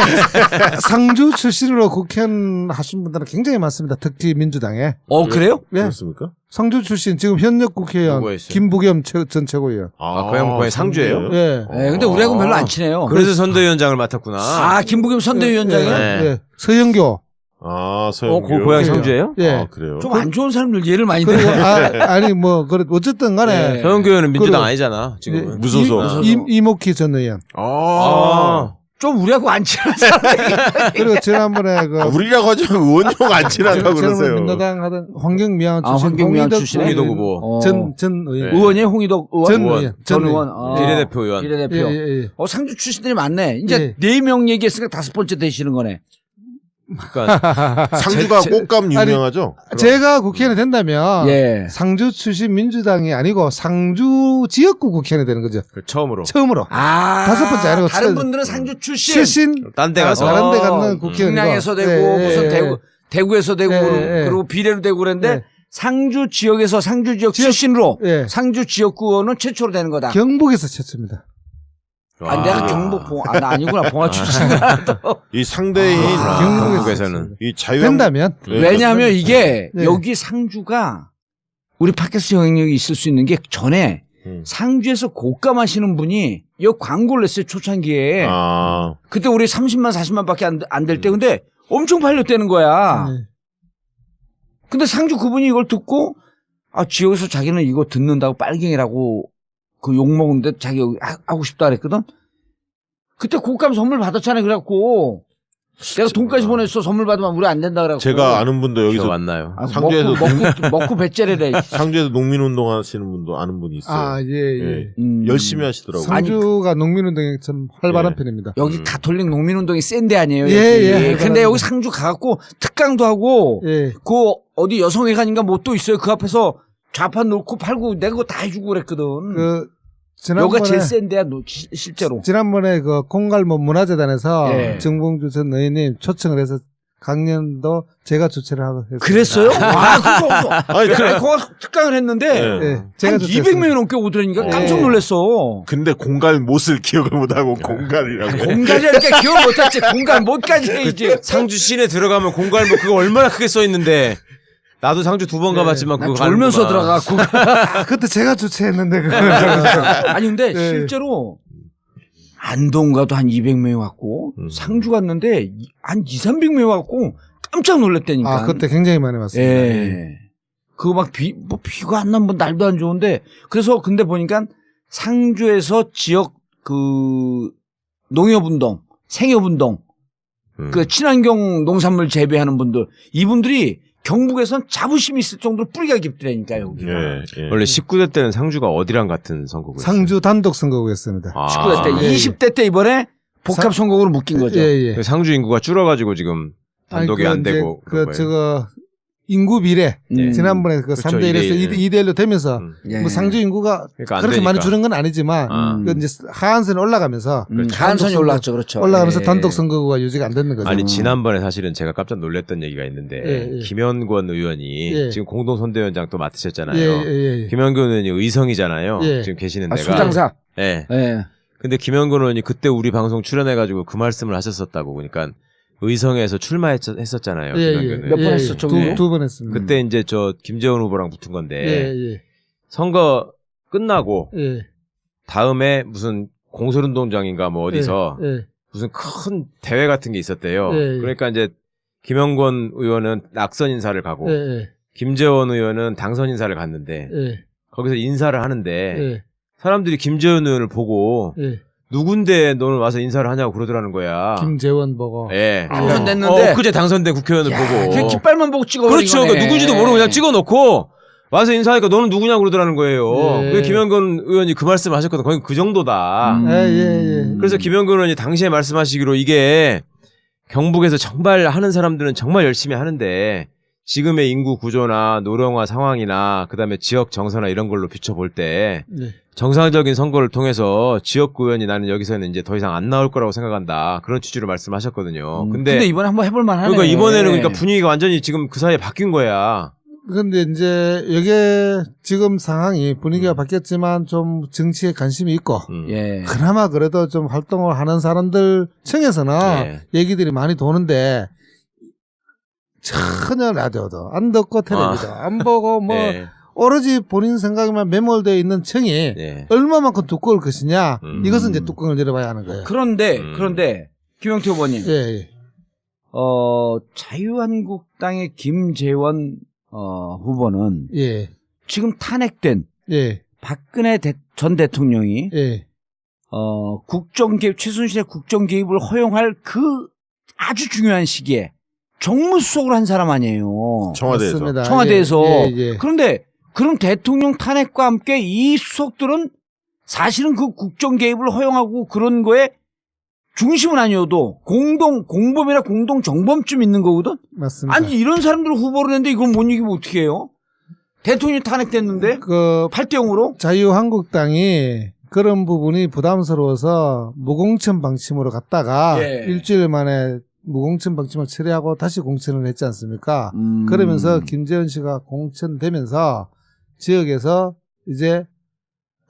상주 출신으로 국회의원 하신 분들은 굉장히 많습니다. 특히 민주당에.
그래요?
예.
그렇습니까?
상주 출신 지금 현역 국회의원
누구가 있어요?
김부겸 전 최고위원.
고향 상주예요?
예.
네, 근데 우리하고는 별로 안 친해요.
그래서 선대위원장을 맡았구나.
김부겸 선대위원장이요?
네.
예. 서영교.
서영교.
고향 상주예요?
예.
그래요?
좀 안 좋은 사람들 예를 많이
그리고
들어요.
아니 뭐 그래 어쨌든 간에
예.
서영교 의원은 민주당
그리고-
아니잖아. 지금은.
예.
무소속.
이목희 전 의원.
좀 우리하고 안 친한 사람들.
그리고 지난번에 그
우리라고 하지만 의원용 안 친하다고 그러세요.
민주당 하던 환경미화원 출신
환경미화원
홍희덕
출신.
홍희덕 후보.
전 의원.
네.
의원이에요? 홍희덕 의원?
전
의원.
의원.
전 의원.
비례대표 의원.
비례대표.
예.
상주 출신들이 많네. 이제
예.
4명 얘기했으니까 5번째 되시는 거네.
그러니까
상주가 꽃감 유명하죠?
제가 국회의원이 된다면
예.
상주 출신 민주당이 아니고 상주 지역구 국회의원이 되는 거죠.
처음으로.
처음으로. 다섯 번째 아니고
다른 분들은 상주 출신.
출신
딴 데 가서.
다른 데 갖는 국회의원이고.
충남에서 되고
예,
무슨
예,
대구에서 되고
예.
그리고 비례로 되고 그랬는데
예.
상주 지역에서 상주 지역 출신으로
예.
상주 지역구 의원은 최초로 되는 거다.
경북에서 최초입니다.
내가 경북 나 아니구나. 봉화 출신이구나.
이 상대인
경북에서는.
이 자유한
된다면
왜냐하면 이게
네.
여기 상주가 우리 팟캐스트 영향력이 있을 수 있는 게 전에 상주에서 곡감하시는 분이 이 광고를 냈어요. 초창기에. 그때 우리 30만 40만 밖에 안 될 때 근데 엄청 팔렸다는 거야.
네.
근데 상주 그분이 이걸 듣고 지역에서 자기는 이거 듣는다고 빨갱이라고 그 욕먹는데 자기 여기 하고 싶다 그랬거든. 그때 곡감 선물 받았잖아요. 그래갖고 내가 돈까지 보냈어. 선물 받으면 우리 안 된다 그래갖고.
제가 아는 분도 여기서
왔나요?
상주에서
먹고 배째래래.
상주에서 농민운동 하시는 분도 아는 분이 있어요.
예.
열심히 하시더라고요.
상주가 농민운동이 참 활발한
예.
편입니다.
여기 가톨릭 농민운동이 센데 아니에요.
예.
여기. 근데 여기 상주 가갖고 특강도 하고
예.
그 어디 여성회관인가 뭐 또 있어요. 그 앞에서 좌판 놓고 팔고 내가 그거 다 해주고 그랬거든. 여기가 제일 센 데야 실제로.
지난번에 그 공갈모 문화재단에서
예.
정봉주 전 의원님 초청을 해서 강연도 제가 주최를 하고 했어요.
그랬어요? 그래. 거기 특강을 했는데
예. 제가
한 200명이 넘게 오더라니까 깜짝 놀랐어.
근데 공갈 못을 기억을 못하고 공갈이라고.
공갈이니까 기억 못했지. 공갈 못까지 이제.
상주 시내 들어가면 공갈뭐 그거 얼마나 크게 써 있는데 나도 상주 2번 가봤지만 그거
졸면서 들어가고.
그때 제가 주최했는데 그걸.
아니 근데 실제로 안동가도 한 200명이 왔고 상주 갔는데 한 200~300명이 왔고 깜짝 놀랐다니까.
그때 굉장히 많이 왔습니다.
예. 그거 막 비가 안 나면 날도 안 좋은데 그래서 근데 보니까 상주에서 지역 그 농협운동, 생협운동, 그 친환경 농산물 재배하는 분들 이분들이 경북에선 자부심이 있을 정도로 뿌리가 깊더라니까요. 여기가.
원래 19대 때는 상주가 어디랑 같은 선거구였어요?
상주 단독 선거구였습니다.
19대 때, 20대 때 이번에 복합 선거구로 묶인 거죠.
예.
상주 인구가 줄어가지고 지금 단독이 안 되고
저거 인구 비례 지난번에 그 3대 1에서 2대 1로 되면서 뭐 상주 인구가
그러니까
그렇게 많이 줄은 건 아니지만 그 이제 하한선이 올라가면서
하한선이 올라갔죠. 그렇죠.
올라가면서 단독 선거구가 유지가 안 되는 거죠.
아니 지난번에 사실은 제가 깜짝 놀랐던 얘기가 있는데 김현권 의원이 지금 공동 선대위원장 또 맡으셨잖아요. 김현권 의원이 의성이잖아요. 지금 계시는 데가
수장사.
예. 근데 김현권 의원이 그때 우리 방송 출연해가지고 그 말씀을 하셨었다고. 그러니까 의성에서 출마했었잖아요.
몇 번 했었죠.
두 번 했습니다.
그때 이제 저 김재원 후보랑 붙은 건데 선거 끝나고 다음에 무슨 공설운동장인가 뭐 어디서 무슨 큰 대회 같은 게 있었대요. 그러니까 이제 김영권 의원은 낙선 인사를 가고
예,
김재원 의원은 당선 인사를 갔는데
예,
거기서 인사를 하는데
예,
사람들이 김재원 의원을 보고
예.
누군데 너는 와서 인사를 하냐고 그러더라는 거야.
김재원 보고.
예.
당선됐는데
그제 당선된 국회의원을 보고.
그냥 깃발만 보고 찍어버린
그렇죠.
거네.
그러니까 누군지도 모르고 그냥 찍어놓고 와서 인사하니까 너는 누구냐고 그러더라는 거예요.
예.
그 김영건 의원이 그 말씀을 하셨거든. 거의 그 정도다.
예, 예.
그래서 김영건 의원이 당시에 말씀하시기로 이게 경북에서 정말 하는 사람들은 정말 열심히 하는데 지금의 인구 구조나 노령화 상황이나 그다음에 지역 정서나 이런 걸로 비춰볼 때
예.
정상적인 선거를 통해서 지역구 의원이 나는 여기서는 이제 더 이상 안 나올 거라고 생각한다. 그런 취지로 말씀하셨거든요. 근데
이번에 한번 해볼 만하네.
그러니까 이번에는 그러니까 분위기가 완전히 지금 그 사이에 바뀐 거야.
근데 이제 이게 지금 상황이 분위기가 바뀌었지만 좀 정치에 관심이 있고
예.
그나마 그래도 좀 활동을 하는 사람들 층에서는
예.
얘기들이 많이 도는데 전혀 라디오도 안 듣고 텔레비도 안 보고 뭐
네.
오로지 본인 생각에만 매몰되어 있는 층이
네.
얼마만큼 두꺼울 것이냐 이것은 이제 뚜껑을 열어봐야 하는 거예요.
그런데 김영태 후보님,
예, 예.
자유한국당의 김재원 후보는
예,
지금 탄핵된
예,
박근혜 전 대통령이
예.
국정 개입, 최순실의 국정 개입을 허용할 그 아주 중요한 시기에 정무수석을 한 사람 아니에요.
청와대에서.
맞습니다.
청와대에서.
예, 예.
그런데 그럼 대통령 탄핵과 함께 이 수석들은 사실은 그 국정 개입을 허용하고 그런 거에 중심은 아니어도 공범이나 공동 정범쯤 있는 거거든.
맞습니다.
아니 이런 사람들을 후보로 냈는데 이걸 못 이기면 어떻게 해요? 대통령이 탄핵됐는데
그
8대0으로
자유한국당이 그런 부분이 부담스러워서 무공천 방침으로 갔다가
예.
일주일 만에 무공천 방침을 처리하고 다시 공천을 했지 않습니까? 그러면서 김재원 씨가 공천되면서 지역에서 이제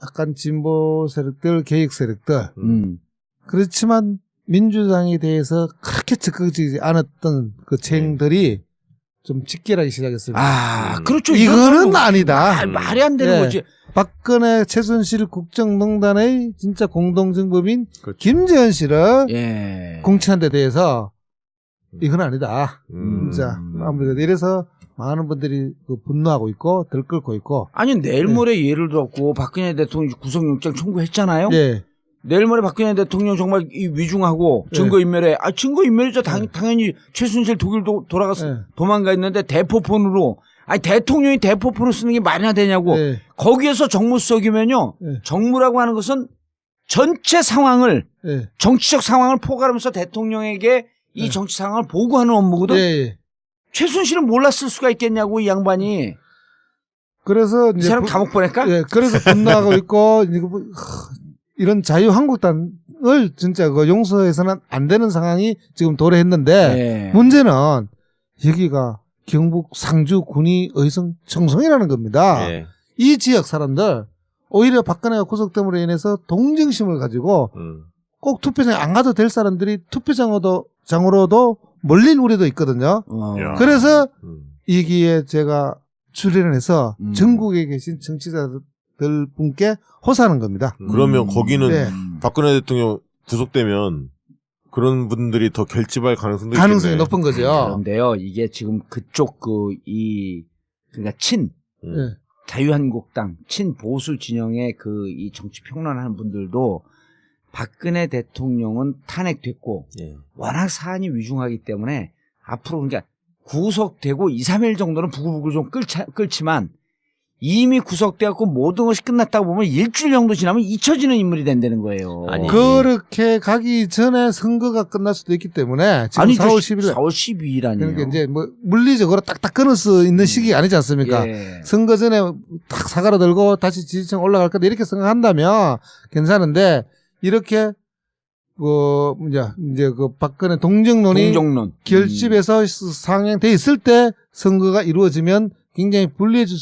약간 진보 세력들, 개혁 세력들 그렇지만 민주당에 대해서 그렇게 적극적이지 않았던 그 층들이 좀 직결하기 시작했습니다.
그렇죠.
이거는 아니다.
말이 안 되는
예.
거지.
박근혜 최순실 국정농단의 진짜 공동정범인
그렇죠.
김재원 씨를
예.
공천한 데 대해서 이건 아니다. 진짜 아무래도 이래서 많은 분들이 그 분노하고 있고 들끓고 있고.
아니 내일 모레 예를 들었고 박근혜 대통령이 구속영장 청구했잖아요.
예.
내일 모레 박근혜 대통령 정말 위중하고 증거인멸에 증거인멸이죠. 당연히 최순실 독일도 돌아가서 도망가 있는데 대포폰으로 대통령이 대포폰을 쓰는 게 말이나 되냐고. 거기에서 정무수석이면요. 정무라고 하는 것은 전체 상황을 정치적 상황을 포괄하면서 대통령에게 이 정치 상황을 보고하는 업무거든. 최순실은 몰랐을 수가 있겠냐고 이 양반이.
그래서
이 사람 감옥 보낼까?
그래서 분노하고 있고 이런 자유한국당을 진짜 그 용서해서는 안 되는 상황이 지금 도래했는데 문제는 여기가 경북 상주 군위 의성 청송이라는 겁니다. 이 지역 사람들 오히려 박근혜가 구속됨으로 인해서 동정심을 가지고 꼭 투표장에 안 가도 될 사람들이 투표장으로도 몰릴 우려도 있거든요. 그래서 이기에 제가 출연을 해서 전국에 계신 정치자들 분께 호소하는 겁니다.
그러면 거기는 박근혜 대통령 구속되면 그런 분들이 더 결집할 가능성도
가능성이
있겠네.
높은 거죠.
그런데요, 이게 지금 그쪽 그러니까 자유한국당 친보수 진영의 이 정치 평론하는 분들도 박근혜 대통령은 탄핵됐고 워낙 사안이 위중하기 때문에 앞으로 그러니까 구속되고 2, 3일 정도는 부글부글 좀 끓지만 이미 구속돼갖고 모든 것이 끝났다고 보면 일주일 정도 지나면 잊혀지는 인물이 된다는 거예요.
그렇게 가기 전에 선거가 끝날 수도 있기 때문에 지금 4월
10일 아니에요.
그러니까 이제 뭐 물리적으로 딱딱 끊을 수 있는 시기가 아니지 않습니까? 선거 전에 딱 사과로 들고 다시 지지층 올라갈 거다 이렇게 생각한다면 괜찮은데 이렇게 이제 그 박근혜 동정론이 결집해서 상향돼 있을 때 선거가 이루어지면 굉장히 불리해질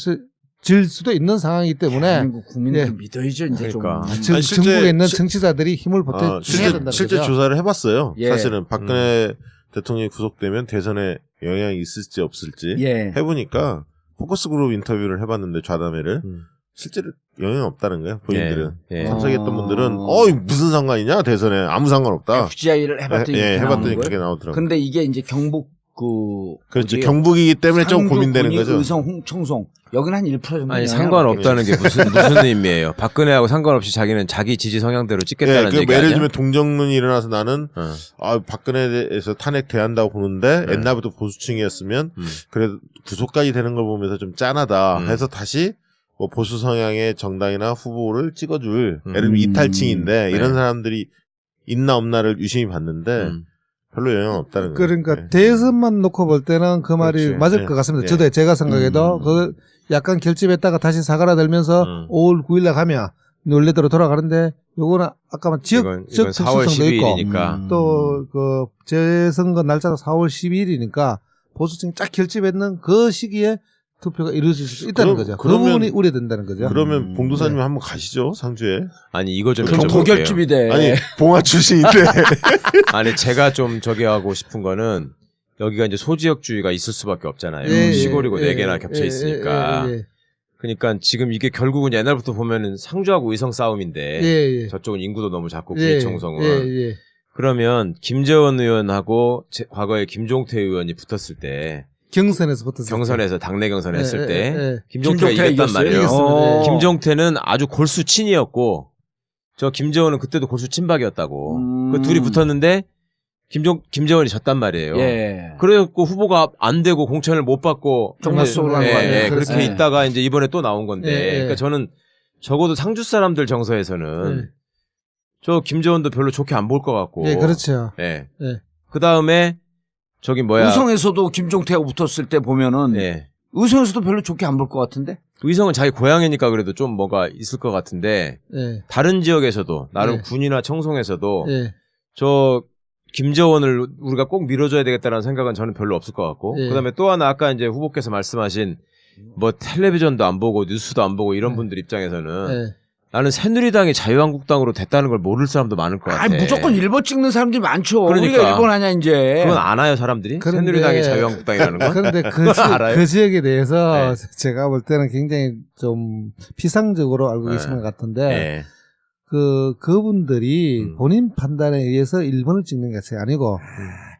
수도 있는 상황이기 때문에
국민들 믿어야죠 이제
그러니까.
좀. 전국에 있는 정치자들이 힘을 보태줘야 된다는
실제
거죠.
조사를 해봤어요. 사실은 박근혜 대통령이 구속되면 대선에 영향이 있을지 없을지 해보니까 포커스그룹 인터뷰를 해봤는데 좌담회를 실제로 영향 없다는 거예요. 본인들은 참석했던 분들은 무슨 상관이냐 대선에 아무 상관없다.
FGI를 해봤더니
해봤더니 그게 나오더라고요.
근데 이게 이제 경북
그렇죠.
어디예요?
경북이기 때문에 좀 고민되는
상주군이
거죠.
의성, 홍청송 여기는 한 1% 정도.
아니
영향을
상관없다는 게 무슨 의미예요? 박근혜하고 상관없이 자기는 자기 지지 성향대로 찍겠다는
그
얘기
예를
아니야?
들면 동정론이 일어나서 나는 박근혜에서 탄핵 대한다고 보는데 옛날부터 보수층이었으면 그래도 구속까지 되는 걸 보면서 좀 짠하다 해서 다시 뭐 보수 성향의 정당이나 후보를 찍어줄 예를 들면 이탈층인데 이런 사람들이 있나 없나를 유심히 봤는데 별로 영향 없다는 거예요.
그러니까 대선만 놓고 볼 때는 그 말이
그렇지.
맞을
예.
것 같습니다.
예.
저도 제가 생각해도 그걸 약간 결집했다가 다시 사과라들면서 5월 9일날 가면 원래대로 돌아가는데 요거는 아까 지역
이건
특수성도
4월
있고
12일이니까
또 그 재선거 날짜가 4월 12일이니까 보수층이 쫙 결집했는 그 시기에 투표가 이루어질 수 있다는 거죠. 그 부분이 우려된다는 거죠.
그러면 봉도사님 한번 가시죠 상주에.
아니 이거 좀
그럼
여쭤볼게요.
도결집이 돼.
아니 봉화 출신인데.
아니 제가 좀 저기 하고 싶은 거는 여기가 이제 소지역주의가 있을 수밖에 없잖아요.
예,
시골이고
예,
네 개나
예,
겹쳐
예,
있으니까.
예, 예,
그러니까 지금 이게 결국은 옛날부터 보면은 상주하고 의성 싸움인데
예, 예.
저쪽은 인구도 너무 작고
예,
구청성은
예.
그러면 김재원 의원하고 과거에 김종태 의원이 붙었을 때
경선에서 붙었어요.
경선에서 당내 경선 했을
예,
때
예, 예.
김종태가
김종태가
이겼단
이겼어요?
말이에요.
이겼습니다. 예.
김종태는 아주 골수 친이었고 저 김재원은 그때도 골수 친박이었다고. 그 둘이 붙었는데 김재원이 졌단 말이에요.
예.
그래갖고 후보가 안 되고 공천을 못 받고
정말 속으로 간 거 아니에요?
그렇게
그래서.
있다가 이제 이번에 또 나온 건데.
예, 예.
그러니까 저는 적어도 상주 사람들 정서에서는 저 김재원도 별로 좋게 안 볼 것 같고.
예, 그렇죠.
예.
예.
그 다음에 저기 뭐야?
의성에서도 김종태하고 붙었을 때 보면은
예.
의성에서도 별로 좋게 안 볼 것 같은데.
의성은 자기 고향이니까 그래도 좀 뭐가 있을 것 같은데
예.
다른 지역에서도 나름
예.
군이나 청송에서도
예.
저 김재원을 우리가 꼭 밀어줘야 되겠다는 생각은 저는 별로 없을 것 같고
예.
그다음에 또 하나 아까 이제 후보께서 말씀하신 뭐 텔레비전도 안 보고 뉴스도 안 보고 이런 분들 입장에서는
예.
나는 새누리당이 자유한국당으로 됐다는 걸 모를 사람도 많을 것 같아.
아, 무조건 1번 찍는 사람들이 많죠.
그러니까.
우리가 1번 하냐 이제.
그건 아나요 사람들이?
그런데-
새누리당이 자유한국당이라는 거?
그런데
알아요?
그 지역에 대해서
네.
제가 볼 때는 굉장히 좀 피상적으로 알고
네.
계신 것 같은데
예.
그분들이 본인 판단에 의해서 1번을 찍는 것이 아니고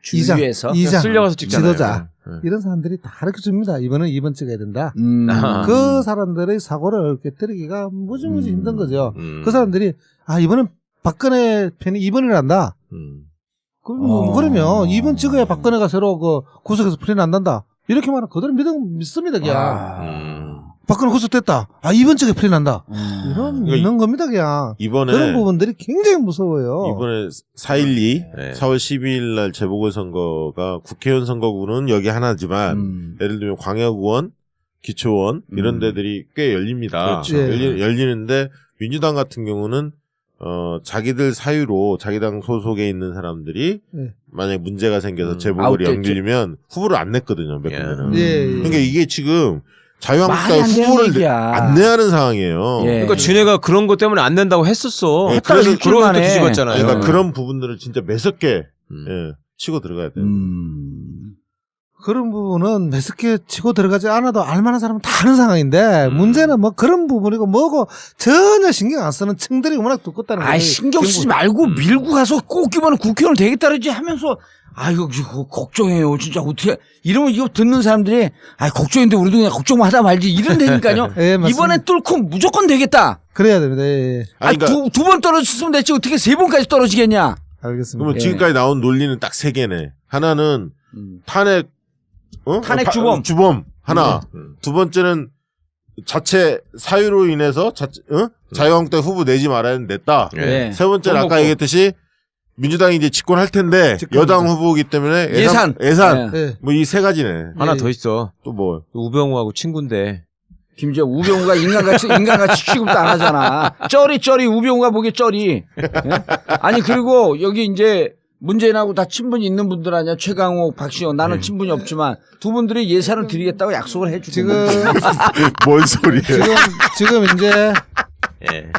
주위에서
이장,
쓸려가서 찍잖아요.
지도자
예.
이런 사람들이 다 가르쳐 줍니다. 이번은 2번 찍어야 된다.
아.
그 사람들의 사고를 깨뜨리기가 무지무지 힘든 거죠.
음.
그 사람들이 이번은 박근혜 편이 2번이란다. 그러면 2번 찍어야 박근혜가 새로 그 구속에서 풀이 난단다. 이렇게 말하면 그대로 믿습니다, 그냥. 박근혜 구속됐다. 2번 찍어야 풀이 난다. 이런 믿는 겁니다, 그냥.
이번에
그런 부분들이 굉장히 무서워요.
이번에 4.12
네.
4월 12일 날 재보궐선거가 국회의원 선거구는 여기 하나지만 예를 들면 광역의원, 기초의원 이런 데들이 꽤 열립니다.
그렇죠.
예.
열리는데 민주당 같은 경우는 자기들 사유로 자기 당 소속에 있는 사람들이
예.
만약에 문제가 생겨서 재보궐이
아웃됐죠.
연결이면 후보를 안 냈거든요. 몇
예.
군데는.
예.
그러니까 이게 지금
말이
자유한국당
안 되는
후보를
얘기야.
안내하는 상황이에요.
예.
그러니까 지네가 그런 것 때문에 안 된다고 했었어.
예,
했다가
그래서
일주일
그러고 또
만에.
뒤집었잖아요.
그러니까 그런 부분들을 진짜 매섭게
음.
예, 치고 들어가야 돼요.
그런 부분은 매섭게 치고 들어가지 않아도 알만한 사람은 다 아는 상황인데 문제는 뭐 그런 부분이고 뭐고 전혀 신경 안 쓰는 층들이 워낙 두껍다는 거예요.
신경 쓰지 말고 밀고 가서 꼭 이번에 국회의원 되겠다 그러지 하면서 이거 걱정해요. 진짜 어떻게 이러면 이거 듣는 사람들이 걱정인데 우리도 그냥 걱정만 하다 말지 이런 데니까요.
예, 맞습니다.
이번에 뚫고 무조건 되겠다.
그래야 됩니다. 예.
그러니까
두 번 떨어졌으면 됐지 어떻게 세 번까지 떨어지겠냐.
알겠습니다.
그러면
예.
지금까지 나온 논리는 딱 세 개네. 하나는 탄핵
탄핵 주범.
주범 하나. 두 번째는 자체 사유로 인해서 자유한국당 후보 내지 말아야 냈다.
예.
세 번째는 아까
먹고.
얘기했듯이 민주당이 이제 집권할 텐데 여당 후보이기 때문에 예산
예.
뭐 이 세 가지네.
하나
예.
더 있어.
또 뭐?
우병우하고 친구인데.
김재원 우병우가 인간같이 취급도 안 하잖아. 쩌리 우병우가 보기에 쩌리. 예? 아니 그리고 여기 이제 문재인하고 다 친분이 있는 분들 아니야. 최강욱, 박시영. 나는 친분이 없지만 두 분들이 예산을 드리겠다고 약속을 해주고.
지금
뭔 소리예요?
지금 이제
예.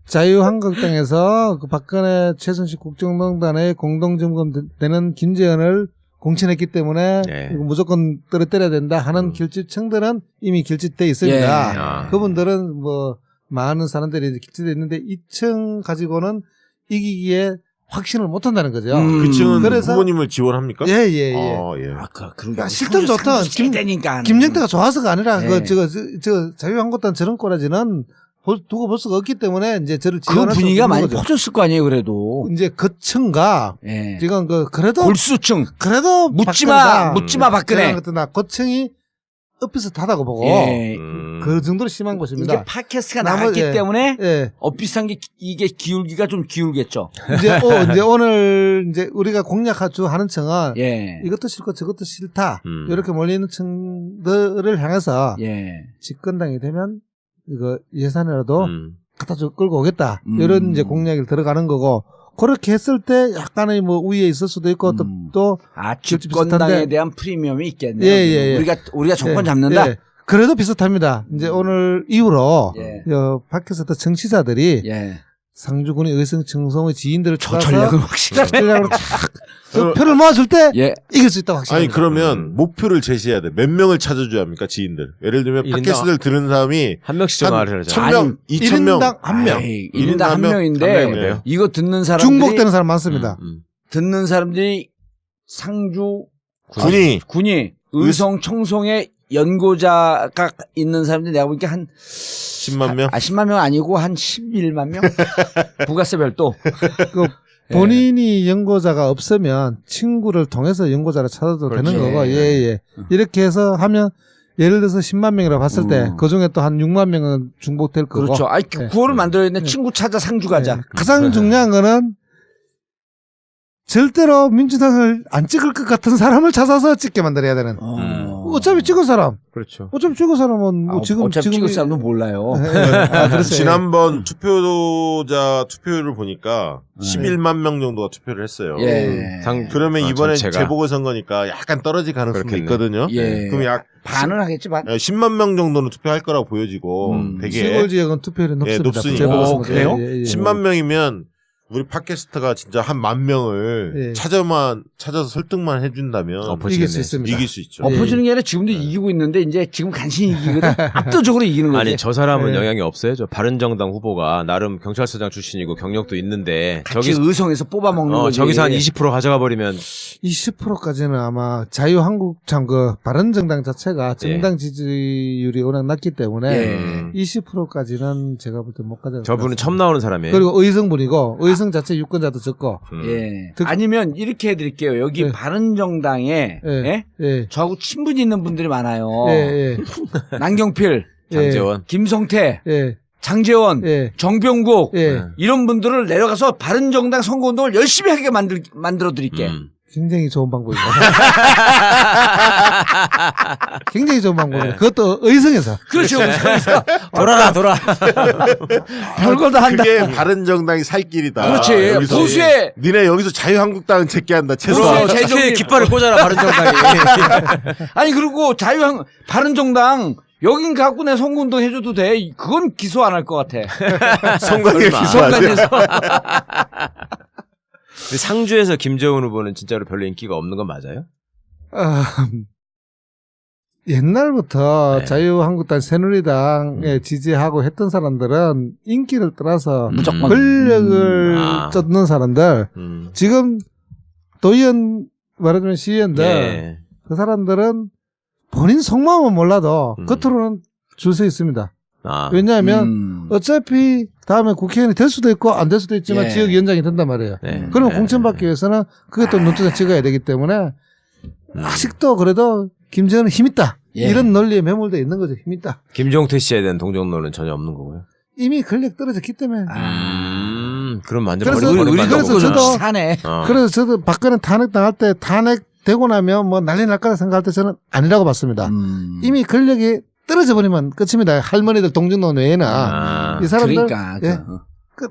자유한국당에서 그 박근혜 최순실 국정농단의 공동점검되는 김재현을 공천했기 때문에
예.
이거 무조건 떨어뜨려야 된다 하는 결집층들은 이미 결집돼 있습니다.
예.
그분들은 뭐 많은 사람들이 결집돼 있는데 2층 가지고는 이기기에 확신을 못 한다는 거죠.
그 층은
그래서-
후보님을 지원합니까?
예, 예, 예.
예.
그러니까
실전 좋다.
되니까.
김정태가 좋아서가 아니라
네.
저 자유한국당 저런 꼬라지는 두고 볼 수가 없기 때문에 이제 저를
그
지원할 수
분위기가
없는
많이
거죠.
퍼졌을 거 아니에요, 그래도.
이제 그 층과
예.
지금 그래도
골수층.
그래도
묻지마 박근혜.
그 층이 엇비슷하다고 보고
예.
그 정도로 심한 곳입니다.
이게 팟캐스트가
나머지-
나갔기
예.
때문에
예.
엇비슷한 게 이게 기울기가 좀 기울겠죠.
이제 오늘 이제 우리가 공약하주 하는 층은
예.
이것도 싫고 저것도 싫다. 이렇게 몰리는 층들을 향해서
예.
집권당이 되면 이거 예산이라도 갖다 줘 끌고 오겠다. 이런 이제 공약이 들어가는 거고 그렇게 했을 때 약간의 뭐 우위에 있을 수도 있고 또
집권당에
비슷한데-
대한 프리미엄이 있겠네요.
예.
우리가 정권
예,
잡는다.
예. 그래도 비슷합니다. 이제 오늘 이후로
예.
밖에서 또 정치자들이
예.
상주군의 의성 청송의 지인들을
저
찾아서
전략은 확실하네.
전략으로 쫙 표를 모아줄 때
예.
이길 수 있다고
아니
확신합니다.
그러면 목표를 제시해야 돼. 몇 명을 찾아줘야 합니까 지인들? 예를 들면
일인당
팟캐스트를 들은 사람이
한 명씩 정하려 하자.
1000명, 2000명.
1인당 한 명.
1인당 한
한 명?
명인데
한 명이래요?
이거 듣는 사람들이
중복되는 사람 많습니다.
듣는 사람들이 상주
군이
의성 청송의 연고자가 있는 사람들이 내가 보니까 한
10만 명.
10만 명 아니고 한 11만 명? 부가세 별도.
그 본인이 연고자가 없으면 친구를 통해서 연고자를 찾아도
그렇죠.
되는 거고, 예. 이렇게 해서 하면 예를 들어서 10만 명이라고 봤을 때 그 중에 또 한 6만 명은 중복될 거고.
그렇죠. 아니,
예.
구호를 만들어야 되는데 친구 찾아 상주 가자.
예. 가장 중요한 거는 절대로 민주당을 안 찍을 것 같은 사람을 찾아서 찍게 만들어야 되는. 어차피 찍은 사람.
그렇죠.
어차피 찍은 사람은 뭐 지금
어차피 찍을 사람은 몰라요.
그렇죠.
지난번 투표자 투표율을 보니까 11만 명 정도가 투표를 했어요.
예.
그러면 이번에
전체가.
재보궐선거니까 약간 떨어질 가능성이
그렇겠네.
있거든요.
예.
그럼 약
반을 하겠지, 반.
10만 명 정도는 투표할 거라고 보여지고 되게
시골 지역은 투표율이 높습니다.
높으니까.
재보궐선거.
그래요?
예.
10만 명이면 우리 팟캐스트가 진짜 한 10,000명을
예.
찾아서 설득만 해준다면
이길 수 있습니다.
이길 수 있죠.
엎어지는 게 아니라 지금도 이기고 있는데 이제 지금 간신히 이기거든. 압도적으로 이기는 거지.
아니 저 사람은
네.
영향이 없어요. 저 바른정당 후보가 나름 경찰서장 출신이고 경력도 있는데
같이 의성에서 뽑아먹는 거지.
저기서 한 20% 가져가 버리면
20%까지는 아마 자유한국당 그 바른정당 자체가 정당 지지율이 워낙 낮기 때문에
예.
20%까지는 제가 볼 때 못 가져갈 것
저분은
같습니다.
처음 나오는 사람이에요.
그리고 의성분이고 의성 자체 유권자도 적고
예.
득-
아니면 이렇게 해드릴게요. 여기
예.
바른정당에
예.
예?
예.
저하고 친분이 있는 분들이 많아요.
예.
남경필,
장재원.
김성태,
예.
장재원,
예.
정병국
예.
이런 분들을 내려가서 바른정당 선거운동을 열심히 하게 만들어 드릴게.
굉장히 좋은 방법입니다. 굉장히 좋은 방법입니다. 그것도 의성에서.
그렇죠. 그래서 돌아. 별걸 다 한다.
그게 바른정당이 살 길이다.
그렇지.
여기서
보수의
니네 여기서 자유한국당은 제끼한다.
보수의
최소한
재정립.
깃발을 꽂아라 바른정당이.
아니 그리고 바른정당 여긴 갖고 내 선거운동 해줘도 돼. 그건 기소 안 할 것 같아.
선거에 기소하죠.
선관에서.
근데 상주에서 김재원 후보는 진짜로 별로 인기가 없는 건 맞아요?
옛날부터
네.
자유한국당 새누리당에 지지하고 했던 사람들은 인기를 떠나서
무조건.
권력을 쫓는 사람들 지금 도의원 말하자면 시의원들
네.
그 사람들은 본인 속마음은 몰라도 겉으로는 줄 서 있습니다. 왜냐하면 어차피 다음에 국회의원이 될 수도 있고 안 될 수도 있지만
예.
지역위원장이 된단 말이에요.
네.
그러면 공천받기 위해서는 그것도 눈두장 찍어야 되기 때문에 아직도 그래도 김재원은 힘있다.
예.
이런 논리에 매몰되어 있는 거죠. 힘있다.
김종태 씨에 대한 동정론은 전혀 없는 거고요.
이미 권력 떨어졌기 때문에.
그럼 완전
그래서
버림받는
그래서
거구나.
저도
사네.
그래서 저도 박근혜 탄핵 당할 때 탄핵 되고 나면 뭐 난리 날 거라 생각할 때 저는 아니라고 봤습니다. 이미 권력이 떨어져 버리면 끝입니다. 할머니들 동정론 외에는 이 사람들
그러니까
예,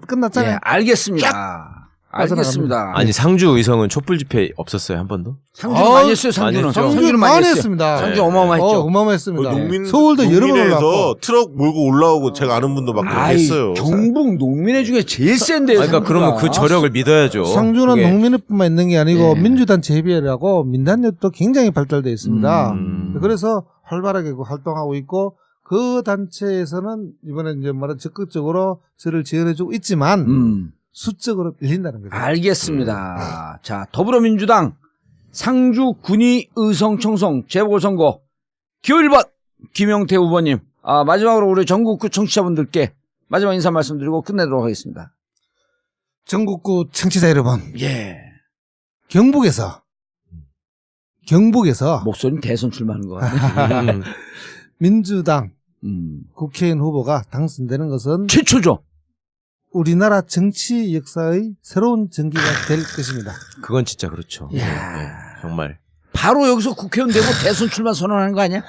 끝났잖아요.
예, 알겠습니다. 알겠습니다.
아니 상주 의성은 촛불 집회 없었어요 한 번도?
상주는 많이 했어요. 상주는.
상주는 많이 했습니다.
상주 어마어마했죠.
어마어마했습니다.
농민
서울도 여러 번
농민에서
올라왔고.
트럭 몰고 올라오고 제가 아는 분도 막 그렇게
아이,
했어요.
경북 농민회 중에 제일 센데요.
그러니까 그러면 그 저력을 믿어야죠.
상주는
그게.
농민회뿐만 있는 게 아니고
예.
민주단 재비회라고 민단협도 굉장히 발달되어 있습니다. 그래서 활발하게 활동하고 있고 그 단체에서는 이번에 이제 말한 적극적으로 저를 지원해주고 있지만 수적으로 밀린다는 거죠.
알겠습니다. 자, 더불어민주당 상주 군위 의성 청송 재보궐선거 기호 1번 김영태 후보님. 마지막으로 우리 전국구 청취자분들께 마지막 인사 말씀드리고 끝내도록 하겠습니다.
전국구 청취자 여러분,
예.
경북에서
목소리는 대선 출마하는 것 같네.
민주당 국회의원 후보가 당선되는 것은
최초죠.
우리나라 정치 역사의 새로운 전기가 될 것입니다.
그건 진짜 그렇죠.
이야.
네, 정말.
바로 여기서 국회의원 되고 대선 출마 선언하는 거 아니야?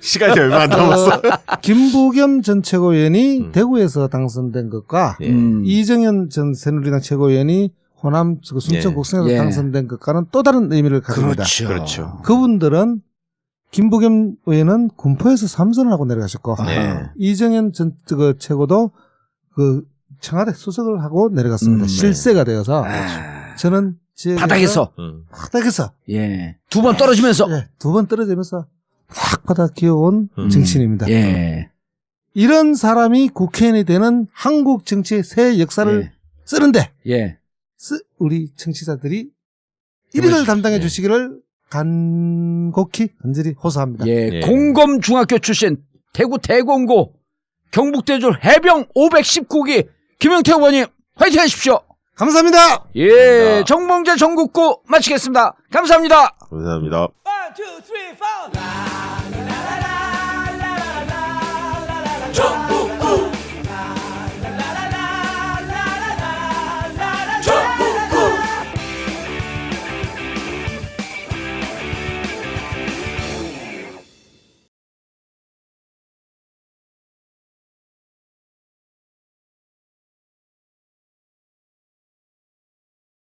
시간이 얼마 안 남았어.
김부겸 전 최고위원이 대구에서 당선된 것과
예.
이정현 전 새누리당 최고위원이 호남 순천
예.
곡성에서
예.
당선된 것과는 또 다른 의미를 가집니다.
그렇죠.
그분들은 김부겸 의원은 군포에서 3선을 하고 내려가셨고
네.
이정현 전 최고도 그 청와대 수석을 하고 내려갔습니다. 실세가 되어서 저는
바닥에서.
바닥에서
예. 두 번 떨어지면서.
예, 두 번 떨어지면서 확 바닥 기어온 정치인입니다.
예.
이런 사람이 국회의원이 되는 한국 정치의 새 역사를
예.
쓰는데
예.
우리 청취자들이 일을 담당해 주시기를 간곡히 간절히 호소합니다.
예.
예.
공검중학교 출신 대구 대공고 경북대졸 해병 519기 김영태 후보님 화이팅 하십시오.
감사합니다.
예.
감사합니다.
정봉재 전국구 마치겠습니다. 감사합니다.
감사합니다.
1, 2, 3, 4.